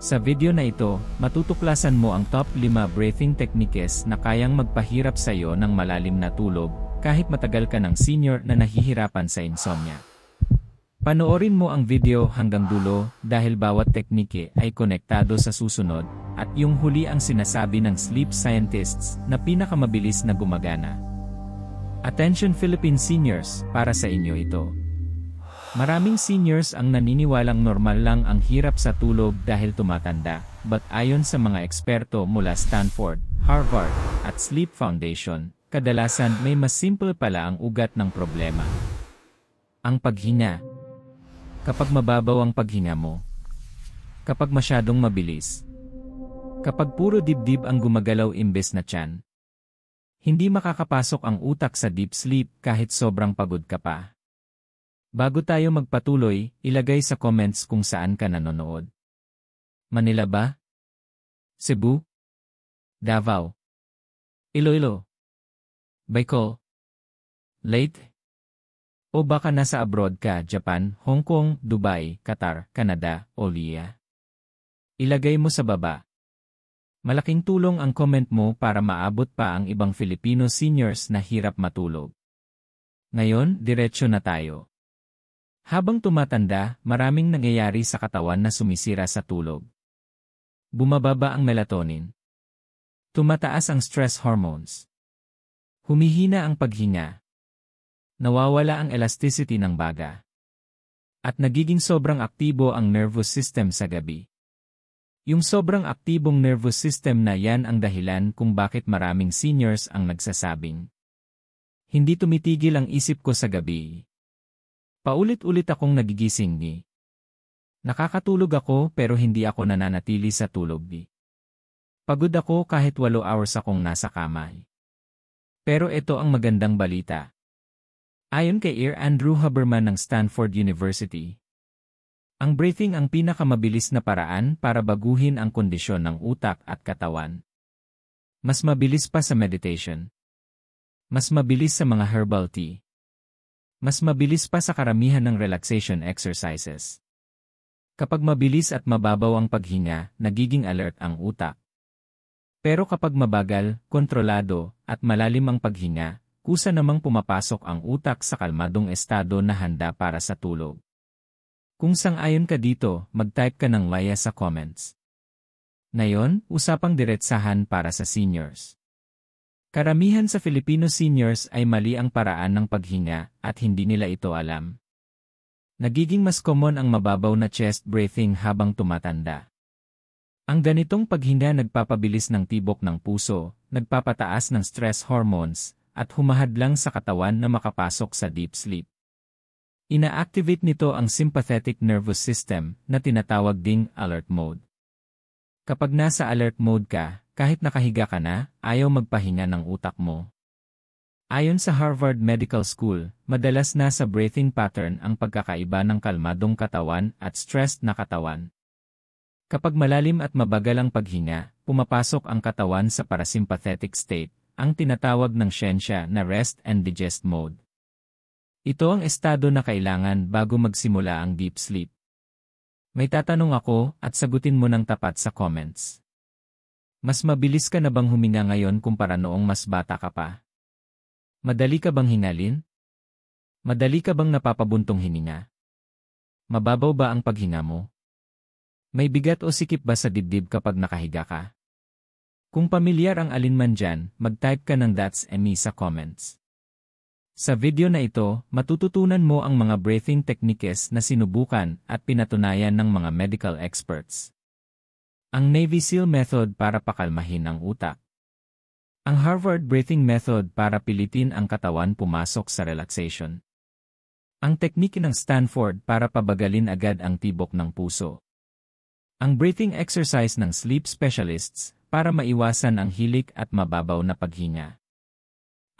Sa video na ito, matutuklasan mo ang top 5 breathing techniques na kayang magpahirap sa iyo ng malalim na tulog, kahit matagal ka ng senior na nahihirapan sa insomnia. Panoorin mo ang video hanggang dulo dahil bawat teknike ay konektado sa susunod, at yung huli ang sinasabi ng sleep scientists na pinakamabilis na gumagana. Attention Philippine seniors, para sa inyo ito. Maraming seniors ang naniniwalang normal lang ang hirap sa tulog dahil tumatanda, but ayon sa mga eksperto mula Stanford, Harvard, at Sleep Foundation, kadalasan may mas simple pala ang ugat ng problema. Ang paghinga. Kapag mababaw ang paghinga mo. Kapag masyadong mabilis. Kapag puro dibdib ang gumagalaw imbes na tiyan. Hindi makakapasok ang utak sa deep sleep kahit sobrang pagod ka pa. Bago tayo magpatuloy, ilagay sa comments kung saan ka nanonood. Manila ba? Cebu? Davao? Iloilo? Bicol? Leyte? O baka nasa abroad ka, Japan, Hong Kong, Dubai, Qatar, Canada, o Liya? Ilagay mo sa baba. Malaking tulong ang comment mo para maabot pa ang ibang Filipino seniors na hirap matulog. Ngayon, diretsyo na tayo. Habang tumatanda, maraming nangyayari sa katawan na sumisira sa tulog. Bumababa ang melatonin. Tumataas ang stress hormones. Humihina ang paghinga. Nawawala ang elasticity ng baga. At nagiging sobrang aktibo ang nervous system sa gabi. Yung sobrang aktibong nervous system na yan ang dahilan kung bakit maraming seniors ang nagsasabing, hindi tumitigil ang isip ko sa gabi. Paulit-ulit akong nagigising ni. Nakakatulog ako pero hindi ako nananatili sa tulog ni. Pagod ako kahit 8 hours akong nasa kama. Pero ito ang magandang balita. Ayon kay Andrew Huberman ng Stanford University, ang breathing ang pinakamabilis na paraan para baguhin ang kondisyon ng utak at katawan. Mas mabilis pa sa meditation. Mas mabilis sa mga herbal tea. Mas mabilis pa sa karamihan ng relaxation exercises. Kapag mabilis at mababaw ang paghinga, nagiging alert ang utak. Pero kapag mabagal, kontrolado, at malalim ang paghinga, kusa namang pumapasok ang utak sa kalmadong estado na handa para sa tulog. Kung sang-ayon ka dito, mag-type ka ng Maya sa comments. Ngayon, usapang diretsahan para sa seniors. Karamihan sa Filipino seniors ay mali ang paraan ng paghinga at hindi nila ito alam. Nagiging mas common ang mababaw na chest breathing habang tumatanda. Ang ganitong paghinga nagpapabilis ng tibok ng puso, nagpapataas ng stress hormones, at humahadlang sa katawan na makapasok sa deep sleep. Ina-activate nito ang sympathetic nervous system na tinatawag ding alert mode. Kapag nasa alert mode ka, kahit nakahiga ka na, ayaw magpahinga ng utak mo. Ayon sa Harvard Medical School, madalas nasa breathing pattern ang pagkakaiba ng kalmadong katawan at stressed na katawan. Kapag malalim at mabagal ang paghinga, pumapasok ang katawan sa parasympathetic state, ang tinatawag ng siyensya na rest and digest mode. Ito ang estado na kailangan bago magsimula ang deep sleep. May tatanong ako at sagutin mo ng tapat sa comments. Mas mabilis ka na bang huminga ngayon kumpara noong mas bata ka pa? Madali ka bang hingalin? Madali ka bang napapabuntong hininga? Mababaw ba ang paghinga mo? May bigat o sikip ba sa dibdib kapag nakahiga ka? Kung pamilyar ang alinman dyan, mag-type ka ng that's me sa comments. Sa video na ito, matututunan mo ang mga breathing techniques na sinubukan at pinatunayan ng mga medical experts. Ang Navy SEAL method para pakalmahin ang utak. Ang Harvard breathing method para pilitin ang katawan pumasok sa relaxation. Ang teknike ng Stanford para pabagalin agad ang tibok ng puso. Ang breathing exercise ng sleep specialists para maiwasan ang hilik at mababaw na paghinga.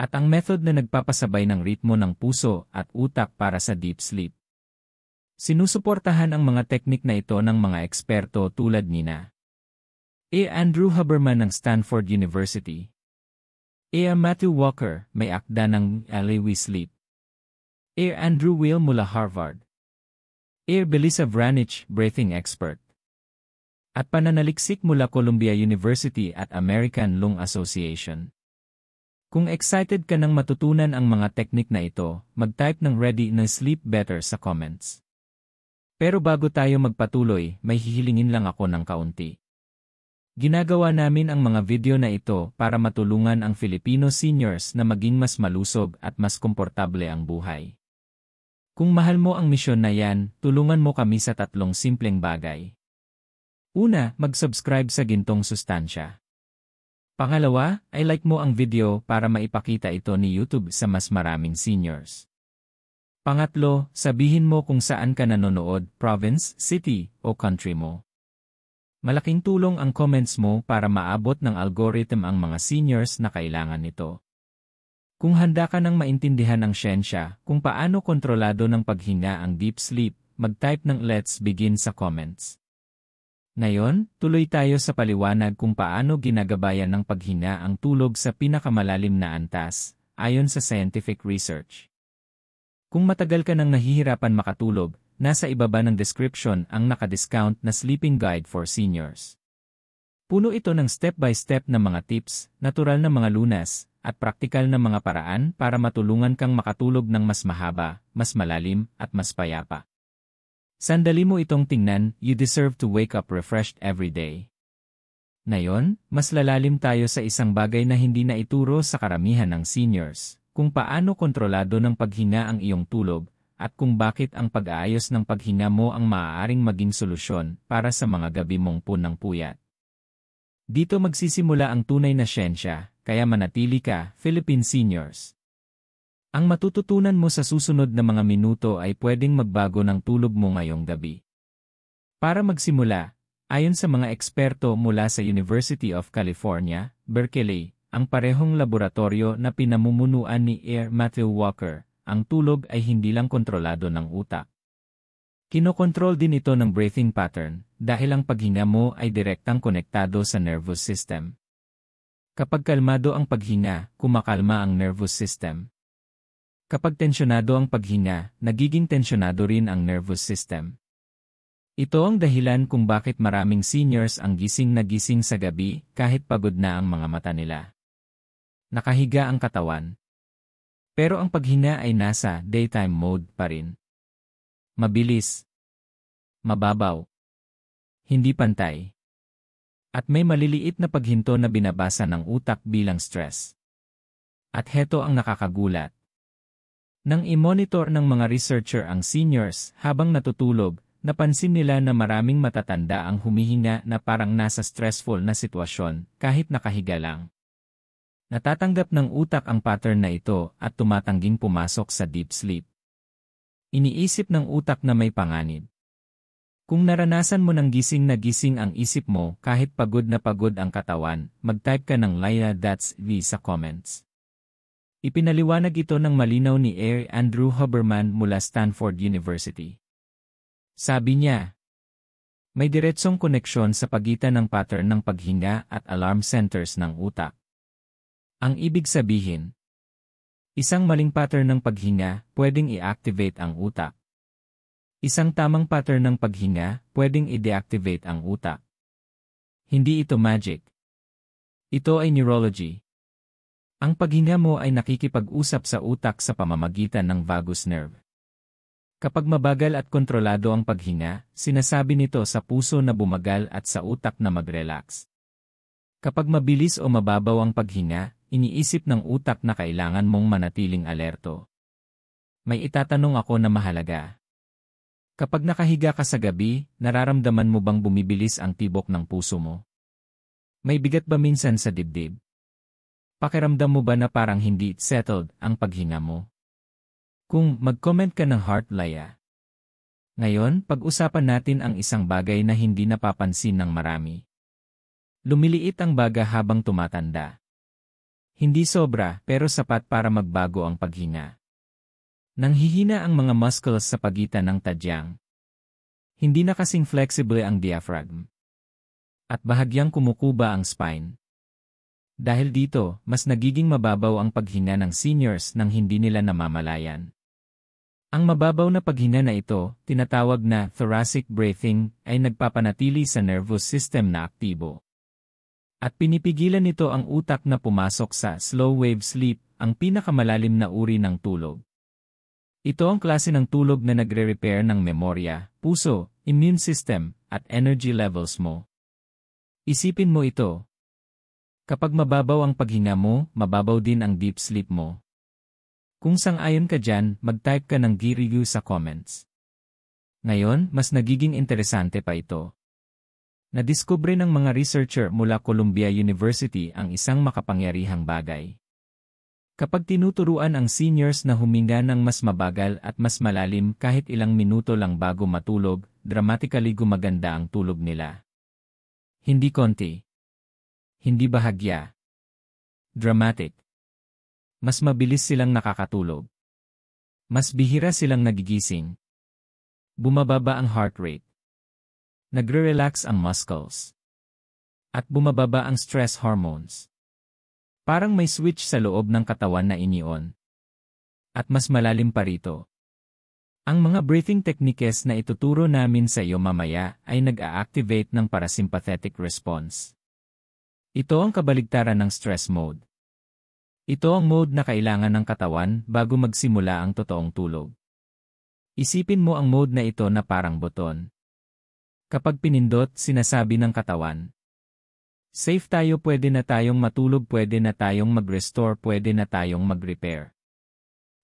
At ang method na nagpapasabay ng ritmo ng puso at utak para sa deep sleep. Sinusuportahan ang mga teknik na ito ng mga eksperto tulad nina Andrew Huberman ng Stanford University. Matthew Walker, may akda ng We Sleep. Andrew Weil mula Harvard. Belisa Vranich, breathing expert. at pananaliksik mula Columbia University at American Lung Association. Kung excited ka nang matutunan ang mga teknik na ito, mag-type ng "ready na sleep better" sa comments. Pero bago tayo magpatuloy, may hihilingin lang ako ng kaunti. Ginagawa namin ang mga video na ito para matulungan ang Filipino seniors na maging mas malusog at mas komportable ang buhay. Kung mahal mo ang misyon na yan, tulungan mo kami sa 3 simpleng bagay. Una, mag-subscribe sa Gintong Sustansya. Pangalawa, ay like mo ang video para maipakita ito ni YouTube sa mas maraming seniors. Pangatlo, sabihin mo kung saan ka nanonood, province, city, o country mo. Malaking tulong ang comments mo para maabot ng algorithm ang mga seniors na kailangan nito. Kung handa ka nang maintindihan ang siyensya kung paano kontrolado ng paghinga ang deep sleep, mag-type ng "let's begin" sa comments. Ngayon, tuloy tayo sa paliwanag kung paano ginagabayan ng paghinga ang tulog sa pinakamalalim na antas, ayon sa scientific research. Kung matagal ka nang nahihirapan makatulog, nasa ibaba ng description ang naka-discount na sleeping guide for seniors. Puno ito ng step-by-step na mga tips, natural na mga lunas, at praktikal na mga paraan para matulungan kang makatulog ng mas mahaba, mas malalim, at mas payapa. Sandali mo itong tingnan, you deserve to wake up refreshed every day. Ngayon, mas lalalim tayo sa isang bagay na hindi na ituro sa karamihan ng seniors, kung paano kontrolado ng paghinga ang iyong tulog, at kung bakit ang pag-aayos ng paghinga mo ang maaaring maging solusyon para sa mga gabi mong punang puyat. Dito magsisimula ang tunay na siyensya, kaya manatili ka, Philippine seniors. Ang matututunan mo sa susunod na mga minuto ay pwedeng magbago ng tulog mo ngayong gabi. Para magsimula, ayon sa mga eksperto mula sa University of California, Berkeley, ang parehong laboratorio na pinamumunuan ni Matthew Walker, ang tulog ay hindi lang kontrolado ng utak. Kinokontrol din ito ng breathing pattern dahil ang paghinga mo ay direktang konektado sa nervous system. Kapag kalmado ang paghinga, kumakalma ang nervous system. Kapag tensyonado ang paghinga, nagiging tensyonado rin ang nervous system. Ito ang dahilan kung bakit maraming seniors ang gising na gising sa gabi kahit pagod na ang mga mata nila. Nakahiga ang katawan. Pero ang paghinga ay nasa daytime mode pa rin. Mabilis. Mababaw. Hindi pantay. At may maliliit na paghinto na binabasa ng utak bilang stress. At heto ang nakakagulat. Nang i-monitor ng mga researcher ang seniors habang natutulog, napansin nila na maraming matatanda ang humihinga na parang nasa stressful na sitwasyon kahit nakahiga lang. Natatanggap ng utak ang pattern na ito at tumatangging pumasok sa deep sleep. Iniisip ng utak na may panganib. Kung naranasan mo ng gising na gising ang isip mo kahit pagod na pagod ang katawan, mag-type ka ng "Laila that's V" sa comments. Ipinaliwanag ito ng malinaw ni Andrew Huberman mula Stanford University. Sabi niya, may diretsong koneksyon sa pagitan ng pattern ng paghinga at alarm centers ng utak. Ang ibig sabihin, isang maling pattern ng paghinga pwedeng i-activate ang utak. Isang tamang pattern ng paghinga pwedeng i-deactivate ang utak. Hindi ito magic. Ito ay neurology. Ang paghinga mo ay nakikipag-usap sa utak sa pamamagitan ng vagus nerve. Kapag mabagal at kontrolado ang paghinga, sinasabi nito sa puso na bumagal at sa utak na mag-relax. Kapag mabilis o mababaw ang paghinga, iniisip ng utak na kailangan mong manatiling alerto. May itatanong ako na mahalaga. Kapag nakahiga ka sa gabi, nararamdaman mo bang bumibilis ang tibok ng puso mo? May bigat ba minsan sa dibdib? Pakiramdam mo ba na parang hindi settled ang paghinga mo? Kung mag-comment ka ng heart Laya. Ngayon, pag-usapan natin ang isang bagay na hindi napapansin ng marami. Lumiliit ang baga habang tumatanda. Hindi sobra pero sapat para magbago ang paghinga. Nanghihina ang mga muscles sa pagitan ng tadyang. Hindi na kasing flexible ang diaphragm. At bahagyang kumukuba ang spine. Dahil dito, mas nagiging mababaw ang paghinga ng seniors nang hindi nila namamalayan. Ang mababaw na paghinga na ito, tinatawag na thoracic breathing, ay nagpapanatili sa nervous system na aktibo. At pinipigilan nito ang utak na pumasok sa slow wave sleep, ang pinakamalalim na uri ng tulog. Ito ang klase ng tulog na nagre-repair ng memorya, puso, immune system, at energy levels mo. Isipin mo ito. Kapag mababaw ang paghinga mo, mababaw din ang deep sleep mo. Kung sang-ayon ka dyan, mag-type ka ng Girigu sa comments. Ngayon, mas nagiging interesante pa ito. Nadiskubre ng mga researcher mula Columbia University ang isang makapangyarihang bagay. Kapag tinuturuan ang seniors na huminga ng mas mabagal at mas malalim kahit ilang minuto lang bago matulog, dramatically gumaganda ang tulog nila. Hindi konti. Hindi bahagya. Dramatic. Mas mabilis silang nakakatulog. Mas bihira silang nagigising. Bumababa ang heart rate. Nagre-relax ang muscles. At bumababa ang stress hormones. Parang may switch sa loob ng katawan na ini-on. At mas malalim pa rito. Ang mga breathing techniques na ituturo namin sa iyo mamaya ay nag-a-activate ng parasympathetic response. Ito ang kabaligtaran ng stress mode. Ito ang mode na kailangan ng katawan bago magsimula ang totoong tulog. Isipin mo ang mode na ito na parang buton. Kapag pinindot, sinasabi ng katawan, safe tayo, pwede na tayong matulog, pwede na tayong mag-restore, pwede na tayong mag-repair.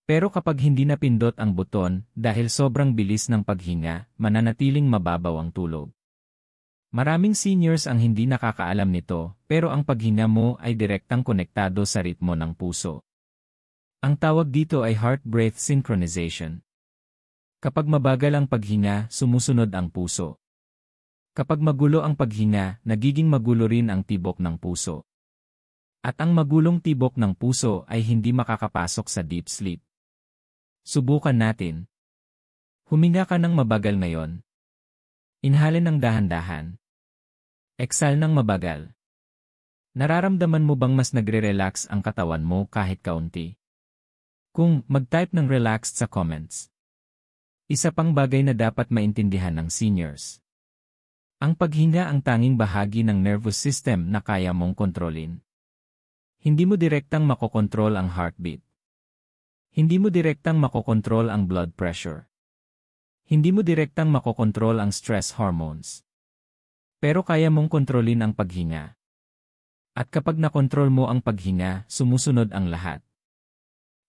Pero kapag hindi napindot ang buton, dahil sobrang bilis ng paghinga, mananatiling mababaw ang tulog. Maraming seniors ang hindi nakakaalam nito, pero ang paghinga mo ay direktang konektado sa ritmo ng puso. Ang tawag dito ay heart-breath synchronization. Kapag mabagal ang paghinga, sumusunod ang puso. Kapag magulo ang paghinga, nagiging magulo rin ang tibok ng puso. At ang magulong tibok ng puso ay hindi makakapasok sa deep sleep. Subukan natin. Huminga ka ng mabagal ngayon. Inhale ng dahan-dahan. Exhale ng mabagal. Nararamdaman mo bang mas nagre-relax ang katawan mo kahit kaunti? Kung mag-type ng relaxed sa comments. Isa pang bagay na dapat maintindihan ng seniors. Ang paghinga ang tanging bahagi ng nervous system na kaya mong kontrolin. Hindi mo direktang makokontrol ang heartbeat. Hindi mo direktang makokontrol ang blood pressure. Hindi mo direktang makokontrol ang stress hormones. Pero kaya mong kontrolin ang paghinga. At kapag nakontrol mo ang paghinga, sumusunod ang lahat.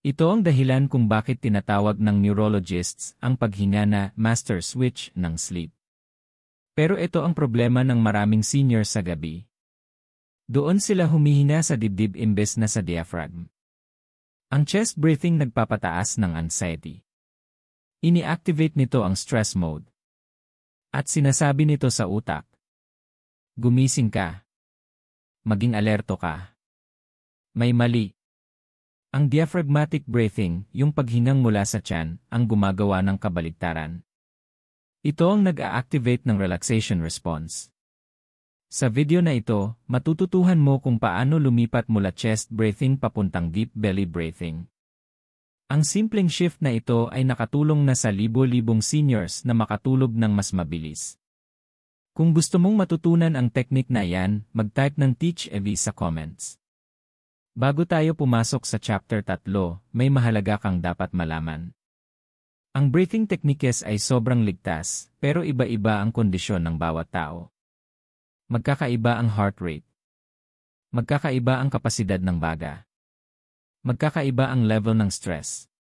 Ito ang dahilan kung bakit tinatawag ng neurologists ang paghinga na master switch ng sleep. Pero ito ang problema ng maraming seniors sa gabi. Doon sila humihina sa dibdib imbes na sa diaphragm. Ang chest breathing nagpapataas ng anxiety. Ini-activate nito ang stress mode. At sinasabi nito sa utak, gumising ka. Maging alerto ka. May mali. Ang diaphragmatic breathing, yung paghingang mula sa tiyan, ang gumagawa ng kabaligtaran. Ito ang nag-a-activate ng relaxation response. Sa video na ito, matututuhan mo kung paano lumipat mula chest breathing papuntang deep belly breathing. Ang simpleng shift na ito ay nakatulong na sa libo-libong seniors na makatulog ng mas mabilis. Kung gusto mong matutunan ang technique na yan, mag-type ng Teach EV sa comments. Bago tayo pumasok sa chapter 3, may mahalaga kang dapat malaman. Ang breathing techniques ay sobrang ligtas, pero iba-iba ang kondisyon ng bawat tao. Magkakaiba ang heart rate. Magkakaiba ang kapasidad ng baga. Magkakaiba ang level ng stress.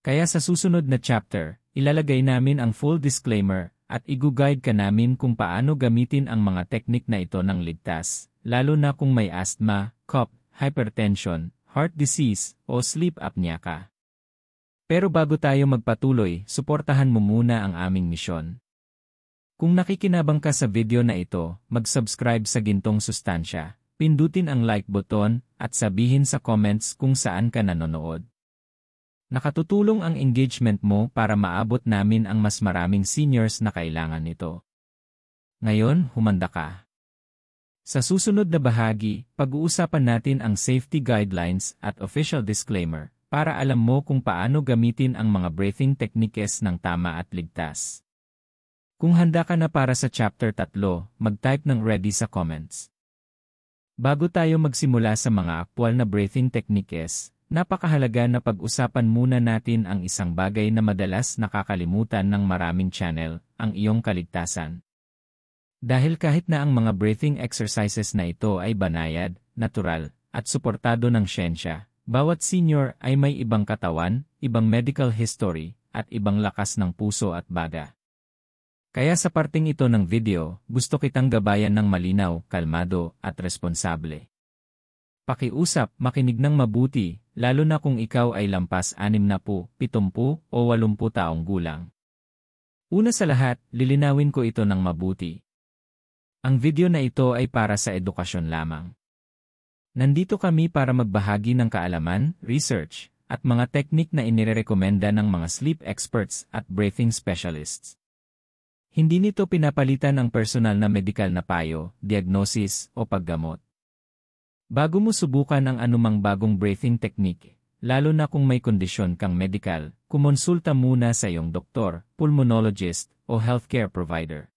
Kaya sa susunod na chapter, ilalagay namin ang full disclaimer at i-guide ka namin kung paano gamitin ang mga teknik na ito ng ligtas, lalo na kung may asthma, cough, hypertension, heart disease, o sleep apnea ka. Pero bago tayo magpatuloy, suportahan mo muna ang aming misyon. Kung nakikinabang ka sa video na ito, mag-subscribe sa Gintong Sustansya. Pindutin ang like button at sabihin sa comments kung saan ka nanonood. Nakatutulong ang engagement mo para maabot namin ang mas maraming seniors na kailangan nito. Ngayon, humanda ka. Sa susunod na bahagi, pag-uusapan natin ang safety guidelines at official disclaimer para alam mo kung paano gamitin ang mga breathing techniques ng tama at ligtas. Kung handa ka na para sa Chapter 3, mag-type ng ready sa comments. Bago tayo magsimula sa mga aktwal na breathing techniques, napakahalaga na pag-usapan muna natin ang isang bagay na madalas nakakalimutan ng maraming channel, ang iyong kaligtasan. Dahil kahit na ang mga breathing exercises na ito ay banayad, natural, at suportado ng siyensya, bawat senior ay may ibang katawan, ibang medical history, at ibang lakas ng puso at baga. Kaya sa parting ito ng video, gusto kitang gabayan ng malinaw, kalmado, at responsable. Pakiusap, makinig ng mabuti, lalo na kung ikaw ay lampas 60, 70, o 80 taong gulang. Una sa lahat, lilinawin ko ito ng mabuti. Ang video na ito ay para sa edukasyon lamang. Nandito kami para magbahagi ng kaalaman, research, at mga teknik na inirekomenda ng mga sleep experts at breathing specialists. Hindi nito pinapalitan ang personal na medikal na payo, diagnosis, o paggamot. Bago mo subukan ang anumang bagong breathing technique, lalo na kung may kondisyon kang medikal, kumonsulta muna sa iyong doktor, pulmonologist, o healthcare provider.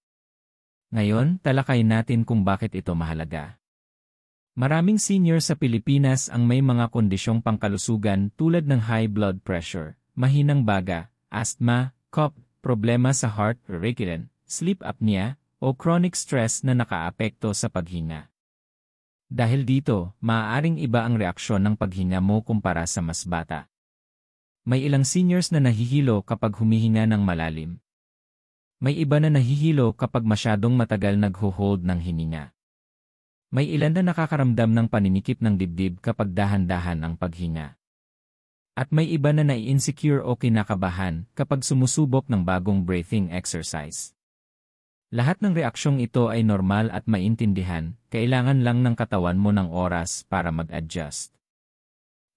Ngayon, talakayin natin kung bakit ito mahalaga. Maraming senior sa Pilipinas ang may mga kondisyong pangkalusugan tulad ng high blood pressure, mahinang baga, asthma, cough, problema sa heart, recurrent, sleep apnea, o chronic stress na nakaapekto sa paghinga. Dahil dito, maaaring iba ang reaksyon ng paghinga mo kumpara sa mas bata. May ilang seniors na nahihilo kapag humihinga ng malalim. May iba na nahihilo kapag masyadong matagal nagho-hold ng hininga. May ilan na nakakaramdam ng paninikip ng dibdib kapag dahan-dahan ang paghinga. At may iba na nai-insecure o kinakabahan kapag sumusubok ng bagong breathing exercise. Lahat ng reaksyong ito ay normal at maintindihan, kailangan lang ng katawan mo ng oras para mag-adjust.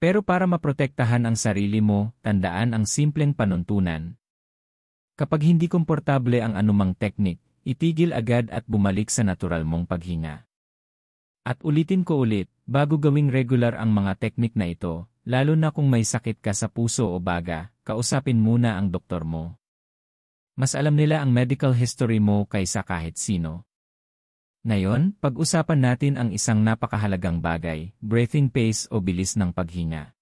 Pero para maprotektahan ang sarili mo, tandaan ang simpleng panuntunan. Kapag hindi komportable ang anumang teknik, itigil agad at bumalik sa natural mong paghinga. At ulitin ko ulit, bago gawing regular ang mga teknik na ito, lalo na kung may sakit ka sa puso o baga, kausapin muna ang doktor mo. Mas alam nila ang medical history mo kaysa kahit sino. Ngayon, pag-usapan natin ang isang napakahalagang bagay, breathing pace o bilis ng paghinga.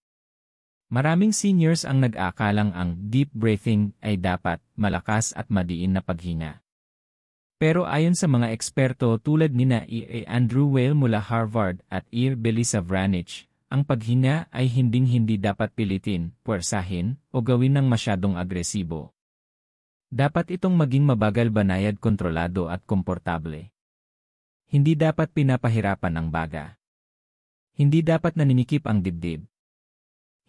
Maraming seniors ang nag-aakalang ang deep breathing ay dapat malakas at madiin na paghinga. Pero ayon sa mga eksperto tulad nina E. Andrew Weil mula Harvard at E. Belisa Vranich, ang paghinga ay hinding-hindi dapat pilitin, puwersahin, o gawin ng masyadong agresibo. Dapat itong maging mabagal, banayad, kontrolado at komportable. Hindi dapat pinapahirapan ang baga. Hindi dapat naninikip ang dibdib.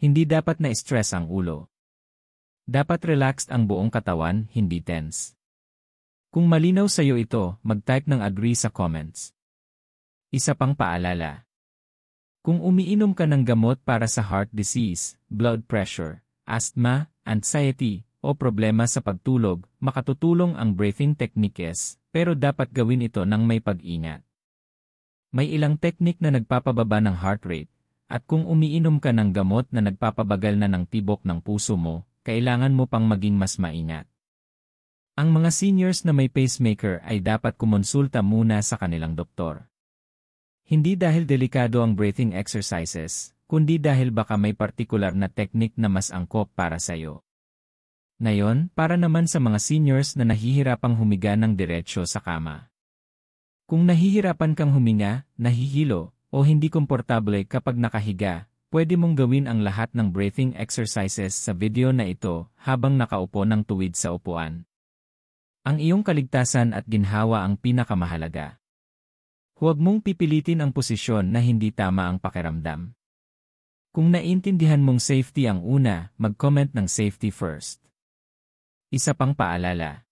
Hindi dapat na-stress ang ulo. Dapat relaxed ang buong katawan, hindi tense. Kung malinaw sa iyo ito, mag-type ng agree sa comments. Isa pang paalala. Kung umiinom ka ng gamot para sa heart disease, blood pressure, asthma, anxiety, o problema sa pagtulog, makatutulong ang breathing techniques, pero dapat gawin ito ng may pag-ingat. May ilang teknik na nagpapababa ng heart rate, at kung umiinom ka ng gamot na nagpapabagal na ng tibok ng puso mo, kailangan mo pang maging mas maingat. Ang mga seniors na may pacemaker ay dapat kumonsulta muna sa kanilang doktor. Hindi dahil delikado ang breathing exercises, kundi dahil baka may partikular na teknik na mas angkop para sa'yo. Ngayon, para naman sa mga seniors na nahihirapang humiga ng diretsyo sa kama. Kung nahihirapan kang huminga, nahihilo, o hindi komportable kapag nakahiga, pwede mong gawin ang lahat ng breathing exercises sa video na ito habang nakaupo ng tuwid sa upuan. Ang iyong kaligtasan at ginhawa ang pinakamahalaga. Huwag mong pipilitin ang posisyon na hindi tama ang pakiramdam. Kung naiintindihan mong safety ang una, mag-comment ng safety first. Isa pang paalala.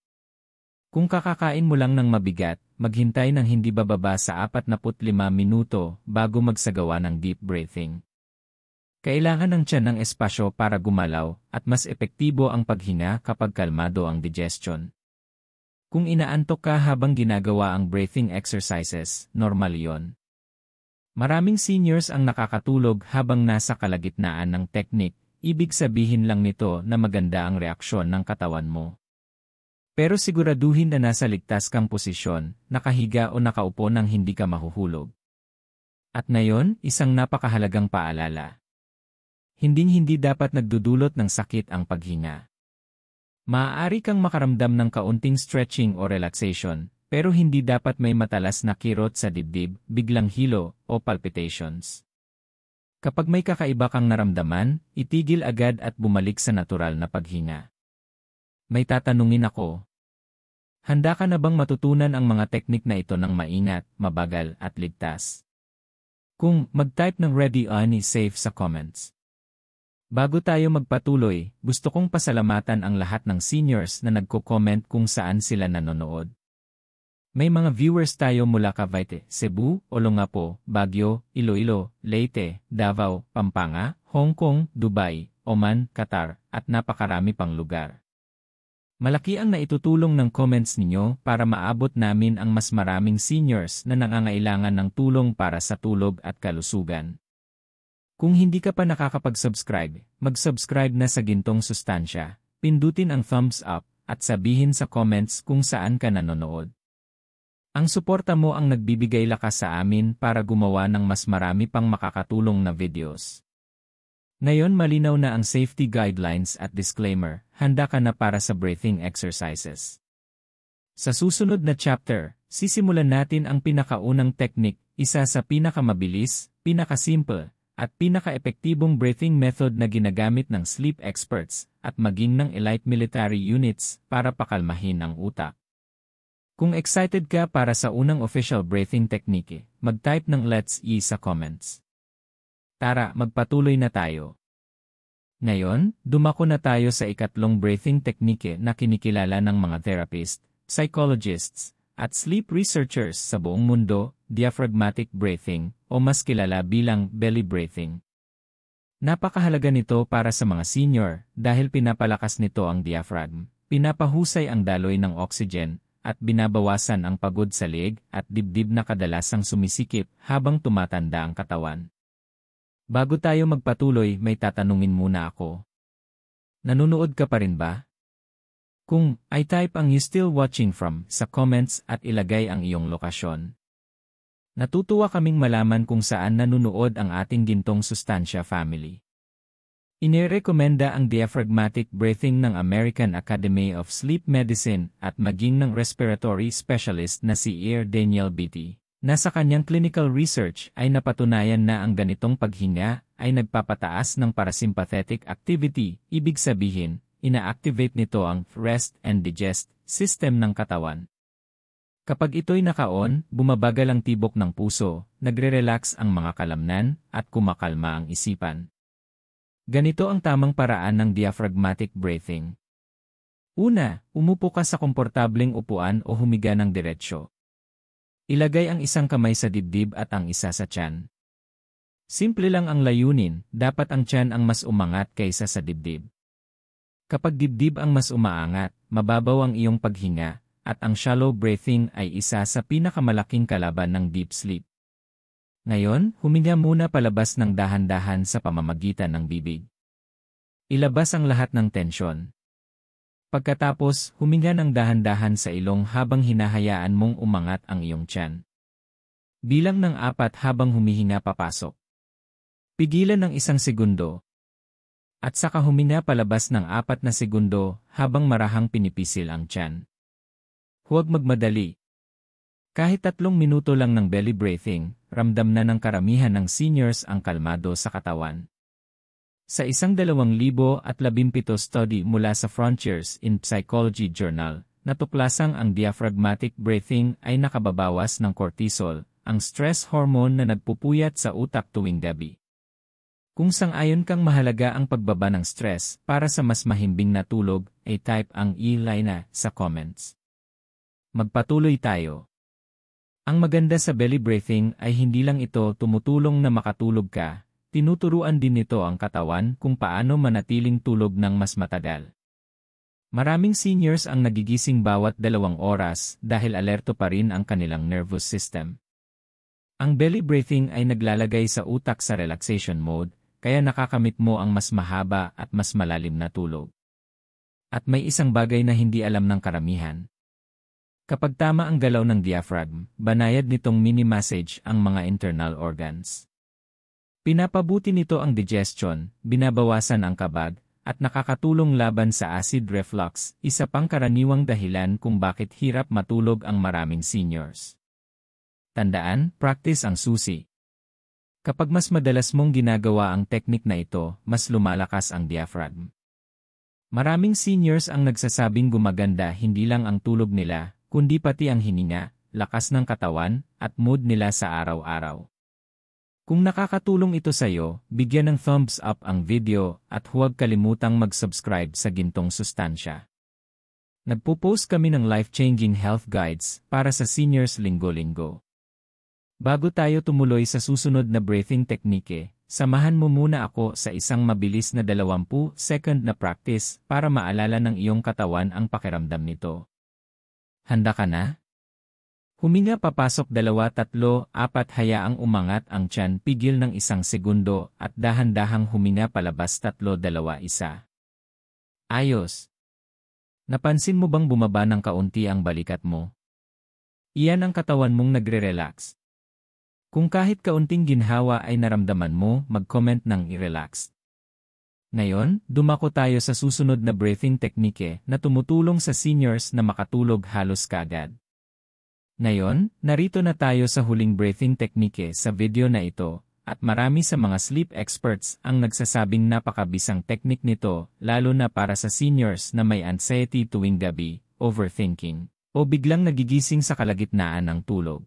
Kung kakakain mo lang ng mabigat, maghintay ng hindi bababa sa 45 minuto bago magsagawa ng deep breathing. Kailangan ng tiyan ng espasyo para gumalaw at mas epektibo ang paghinga kapag kalmado ang digestion. Kung inaantok ka habang ginagawa ang breathing exercises, normal yon. Maraming seniors ang nakakatulog habang nasa kalagitnaan ng teknik, ibig sabihin lang nito na maganda ang reaksyon ng katawan mo. Pero siguraduhin na nasa ligtas kang posisyon, nakahiga o nakaupo nang hindi ka mahuhulog. At ngayon, isang napakahalagang paalala. Hinding-hindi dapat nagdudulot ng sakit ang paghinga. Maaari kang makaramdam ng kaunting stretching o relaxation, pero hindi dapat may matalas na kirot sa dibdib, biglang hilo, o palpitations. Kapag may kakaiba kang naramdaman, itigil agad at bumalik sa natural na paghinga. May tatanungin ako. Handa ka na bang matutunan ang mga teknik na ito ng maingat, mabagal at ligtas? Kung mag-type ng ready on safe sa comments. Bago tayo magpatuloy, gusto kong pasalamatan ang lahat ng seniors na nagko-comment kung saan sila nanonood. May mga viewers tayo mula Cavite, Cebu, Olongapo, Baguio, Iloilo, Leyte, Davao, Pampanga, Hong Kong, Dubai, Oman, Qatar, at napakarami pang lugar. Malaki ang naitutulong ng comments ninyo para maabot namin ang mas maraming seniors na nangangailangan ng tulong para sa tulog at kalusugan. Kung hindi ka pa nakakapag-subscribe, mag-subscribe na sa Gintong Sustansya, pindutin ang thumbs up, at sabihin sa comments kung saan ka nanonood. Ang suporta mo ang nagbibigay lakas sa amin para gumawa ng mas marami pang makakatulong na videos. Ngayon malinaw na ang safety guidelines at disclaimer, handa ka na para sa breathing exercises. Sa susunod na chapter, sisimulan natin ang pinakaunang technique, isa sa pinakamabilis, pinakasimple, at pinaka-epektibong breathing method na ginagamit ng sleep experts at maging ng elite military units para pakalmahin ang utak. Kung excited ka para sa unang official breathing technique, mag-type ng Let's E sa comments. Tara, magpatuloy na tayo. Ngayon, dumako na tayo sa ikatlong breathing technique na kinikilala ng mga therapist, psychologists, at sleep researchers sa buong mundo, diaphragmatic breathing, o mas kilala bilang belly breathing. Napakahalaga nito para sa mga senior dahil pinapalakas nito ang diaphragm, pinapahusay ang daloy ng oxygen, at binabawasan ang pagod sa leeg at dibdib na kadalasang sumisikip habang tumatanda ang katawan. Bago tayo magpatuloy, may tatanungin muna ako. Nanonood ka pa rin ba? Kung i-type ang "you still watching from" sa comments at ilagay ang iyong lokasyon. Natutuwa kaming malaman kung saan nanonood ang ating Gintong Sustansya family. Inirekomenda ang diaphragmatic breathing ng American Academy of Sleep Medicine at maging ng respiratory specialist na si Ear Daniel Beatty. Nasa kanyang clinical research ay napatunayan na ang ganitong paghinga ay nagpapataas ng parasympathetic activity, ibig sabihin, ina-activate nito ang rest and digest system ng katawan. Kapag ito'y naka-on, bumabagal ang tibok ng puso, nagre-relax ang mga kalamnan, at kumakalma ang isipan. Ganito ang tamang paraan ng diaphragmatic breathing. Una, umupo ka sa komportableng upuan o humiga ng diretsyo. Ilagay ang isang kamay sa dibdib at ang isa sa tiyan. Simple lang ang layunin, dapat ang tiyan ang mas umangat kaysa sa dibdib. Kapag dibdib ang mas umaangat, mababaw ang iyong paghinga, at ang shallow breathing ay isa sa pinakamalaking kalaban ng deep sleep. Ngayon, huminga muna palabas ng dahan-dahan sa pamamagitan ng bibig. Ilabas ang lahat ng tensyon. Pagkatapos, huminga ng dahan-dahan sa ilong habang hinahayaan mong umangat ang iyong tiyan. Bilang ng 4 habang humihinga papasok. Pigilan ng 1 segundo. At saka huminga palabas ng 4 na segundo habang marahang pinipisil ang tiyan. Huwag magmadali. Kahit 3 minuto lang ng belly breathing, ramdam na ng karamihan ng seniors ang kalmado sa katawan. Sa isang 2017 study mula sa Frontiers in Psychology Journal, natuklasang ang diaphragmatic breathing ay nakababawas ng cortisol, ang stress hormone na nagpupuyat sa utak tuwing gabi. Kung sang-ayon kang mahalaga ang pagbaba ng stress para sa mas mahimbing na tulog, ay type ang E-line na sa comments. Magpatuloy tayo. Ang maganda sa belly breathing ay hindi lang ito tumutulong na makatulog ka, tinuturuan din nito ang katawan kung paano manatiling tulog ng mas matagal. Maraming seniors ang nagigising bawat 2 oras dahil alerto pa rin ang kanilang nervous system. Ang belly breathing ay naglalagay sa utak sa relaxation mode, kaya nakakamit mo ang mas mahaba at mas malalim na tulog. At may isang bagay na hindi alam ng karamihan. Kapag tama ang galaw ng diaphragm, banayad nitong mini-massage ang mga internal organs. Pinapabuti nito ang digestion, binabawasan ang kabag, at nakakatulong laban sa acid reflux, isa pang karaniwang dahilan kung bakit hirap matulog ang maraming seniors. Tandaan, practice ang susi. Kapag mas madalas mong ginagawa ang teknik na ito, mas lumalakas ang diaphragm. Maraming seniors ang nagsasabing gumaganda hindi lang ang tulog nila, kundi pati ang hininga, lakas ng katawan, at mood nila sa araw-araw. Kung nakakatulong ito sa iyo, bigyan ng thumbs up ang video at huwag kalimutang mag-subscribe sa Gintong Sustansya. Nagpo-post kami ng life-changing health guides para sa seniors linggo-linggo. Bago tayo tumuloy sa susunod na breathing technique, samahan mo muna ako sa isang mabilis na 20-second na practice para maalala ng iyong katawan ang pakiramdam nito. Handa ka na? Huminga papasok 2-3-4 hayaang umangat ang tiyan pigil ng 1 segundo at dahan-dahang huminga palabas 3-2-1. Ayos! Napansin mo bang bumaba ng kaunti ang balikat mo? Iyan ang katawan mong nagre-relax. Kung kahit kaunting ginhawa ay naramdaman mo, mag-comment ng i-relax. Ngayon, dumako tayo sa susunod na breathing technique na tumutulong sa seniors na makatulog halos kaagad. Ngayon, narito na tayo sa huling breathing technique sa video na ito, at marami sa mga sleep experts ang nagsasabing napakabisang technique nito, lalo na para sa seniors na may anxiety tuwing gabi, overthinking, o biglang nagigising sa kalagitnaan ng tulog.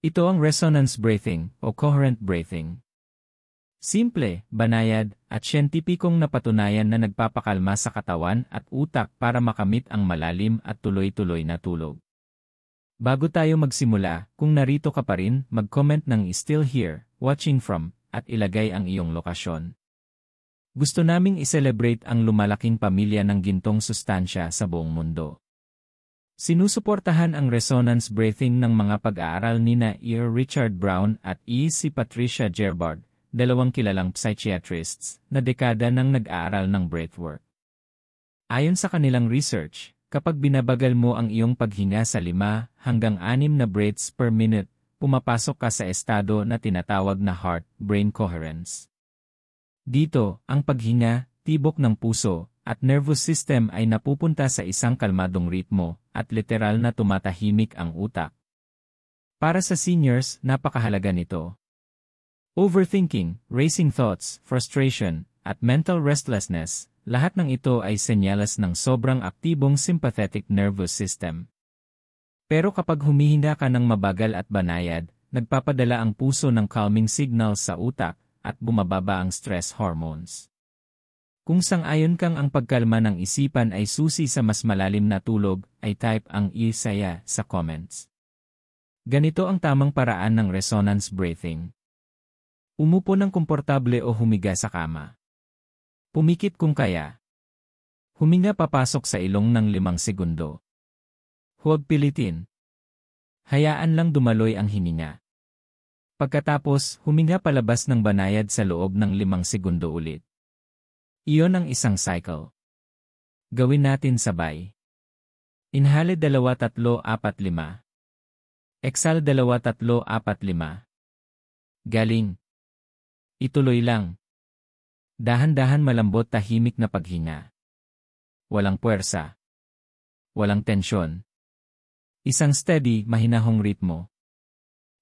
Ito ang resonance breathing o coherent breathing. Simple, banayad, at siyentipikong napatunayan na nagpapakalma sa katawan at utak para makamit ang malalim at tuloy-tuloy na tulog. Bago tayo magsimula, kung narito ka pa rin, mag-comment ng "Still here, watching from" at ilagay ang iyong lokasyon. Gusto naming i-celebrate ang lumalaking pamilya ng Gintong Sustansya sa buong mundo. Sinusuportahan ang resonance breathing ng mga pag-aaral nina E. Richard Brown at si Patricia Gerbard, 2 kilalang psychiatrists na dekada nang nag-aaral ng breathwork. Ayon sa kanilang research, kapag binabagal mo ang iyong paghinga sa 5 hanggang 6 na breaths per minute, pumapasok ka sa estado na tinatawag na heart-brain coherence. Dito, ang paghinga, tibok ng puso, at nervous system ay napupunta sa isang kalmadong ritmo, at literal na tumatahimik ang utak. Para sa seniors, napakahalaga nito. Overthinking, racing thoughts, frustration, at mental restlessness, lahat ng ito ay senyales ng sobrang aktibong sympathetic nervous system. Pero kapag humihinga ka ng mabagal at banayad, nagpapadala ang puso ng calming signals sa utak at bumababa ang stress hormones. Kung sang-ayon kang ang pagkalma ng isipan ay susi sa mas malalim na tulog, ay type ang "saya" sa comments. Ganito ang tamang paraan ng resonance breathing. Umupo ng komportable o humiga sa kama. Pumikit kung kaya. Huminga papasok sa ilong ng 5 segundo. Huwag pilitin. Hayaan lang dumaloy ang hininga. Pagkatapos, huminga palabas ng banayad sa loob ng 5 segundo ulit. Iyon ang isang cycle. Gawin natin sabay. Inhale 2-3-4-5. Exhale 2-3-4-5. Galing. Ituloy lang. Dahan-dahan malambot tahimik na paghinga. Walang puwersa. Walang tensyon. Isang steady, mahinahong ritmo.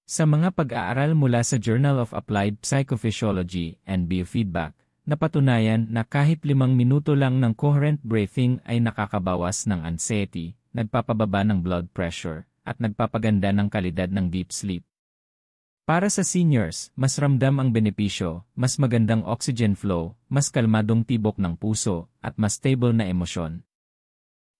Sa mga pag-aaral mula sa Journal of Applied Psychophysiology and Biofeedback, napatunayan na kahit 5 minuto lang ng coherent breathing ay nakakabawas ng anxiety, nagpapababa ng blood pressure, at nagpapaganda ng kalidad ng deep sleep. Para sa seniors, mas ramdam ang benepisyo, mas magandang oxygen flow, mas kalmadong tibok ng puso, at mas stable na emosyon.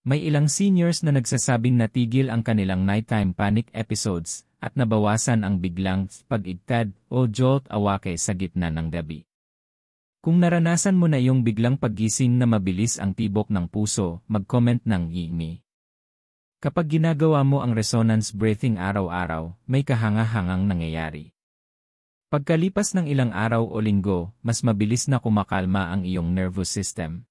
May ilang seniors na nagsasabing natigil ang kanilang nighttime panic episodes, at nabawasan ang biglang pag-igtad o jolt awake sa gitna ng gabi. Kung naranasan mo na yung biglang paggising na mabilis ang tibok ng puso, mag-comment ng "me". Kapag ginagawa mo ang resonance breathing araw-araw, may kahanga-hangang nangyayari. Pagkalipas ng ilang araw o linggo, mas mabilis na kumakalma ang iyong nervous system.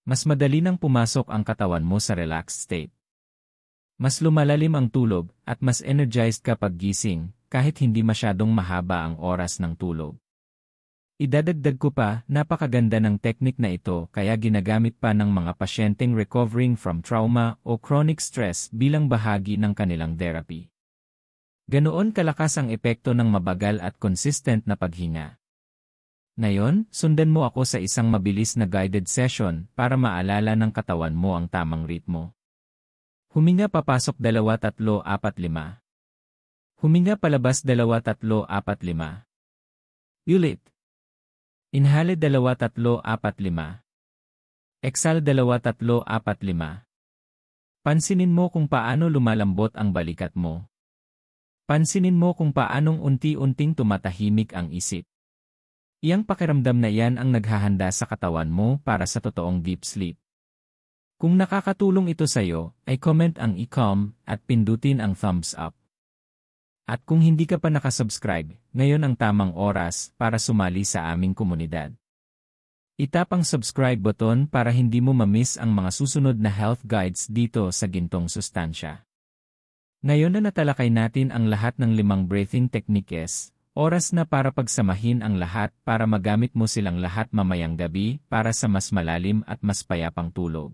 Mas madali nang pumasok ang katawan mo sa relaxed state. Mas lumalalim ang tulog at mas energized ka pag gising kahit hindi masyadong mahaba ang oras ng tulog. Idadagdag ko pa, napakaganda ng teknik na ito kaya ginagamit pa ng mga pasyenteng recovering from trauma o chronic stress bilang bahagi ng kanilang therapy. Ganoon kalakas ang epekto ng mabagal at consistent na paghinga. Ngayon, sundan mo ako sa isang mabilis na guided session para maalala ng katawan mo ang tamang ritmo. Huminga papasok 2-3-4-5. Huminga palabas 2-3-4-5. Ulit. Inhale 2-3-4-5. Exhale 2-3-4-5. Pansinin mo kung paano lumalambot ang balikat mo. Pansinin mo kung paanong unti-unting tumatahimik ang isip. Iyang pakiramdam na yan ang naghahanda sa katawan mo para sa totoong deep sleep. Kung nakakatulong ito sa'yo, ay comment ang i-calm at pindutin ang thumbs up. At kung hindi ka pa nakasubscribe, ngayon ang tamang oras para sumali sa aming komunidad. Itap ang subscribe button para hindi mo ma-miss ang mga susunod na health guides dito sa Gintong Sustansya. Ngayon na natalakay natin ang lahat ng 5 breathing techniques, oras na para pagsamahin ang lahat para magamit mo silang lahat mamayang gabi para sa mas malalim at mas payapang tulog.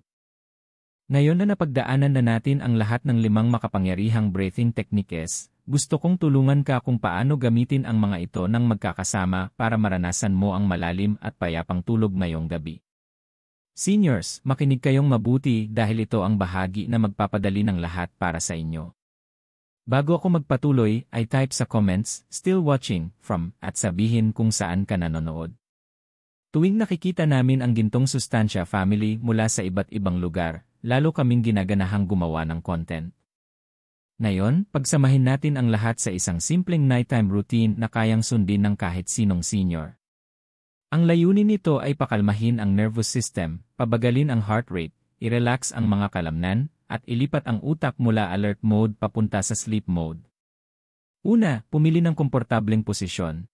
Ngayon na napagdaanan na natin ang lahat ng 5 makapangyarihang breathing techniques, gusto kong tulungan ka kung paano gamitin ang mga ito nang magkakasama para maranasan mo ang malalim at payapang tulog ngayong gabi. Seniors, makinig kayong mabuti dahil ito ang bahagi na magpapadali ng lahat para sa inyo. Bago ako magpatuloy, ay type sa comments, still watching, from, at sabihin kung saan ka nanonood. Tuwing nakikita namin ang Gintong Sustansya family mula sa iba't ibang lugar, lalo kaming ginaganahang gumawa ng content. Ngayon, pagsamahin natin ang lahat sa isang simpleng nighttime routine na kayang sundin ng kahit sinong senior. Ang layunin nito ay pakalmahin ang nervous system, pabagalin ang heart rate, i-relax ang mga kalamnan, at ilipat ang utak mula alert mode papunta sa sleep mode. Una, pumili ng komportableng posisyon.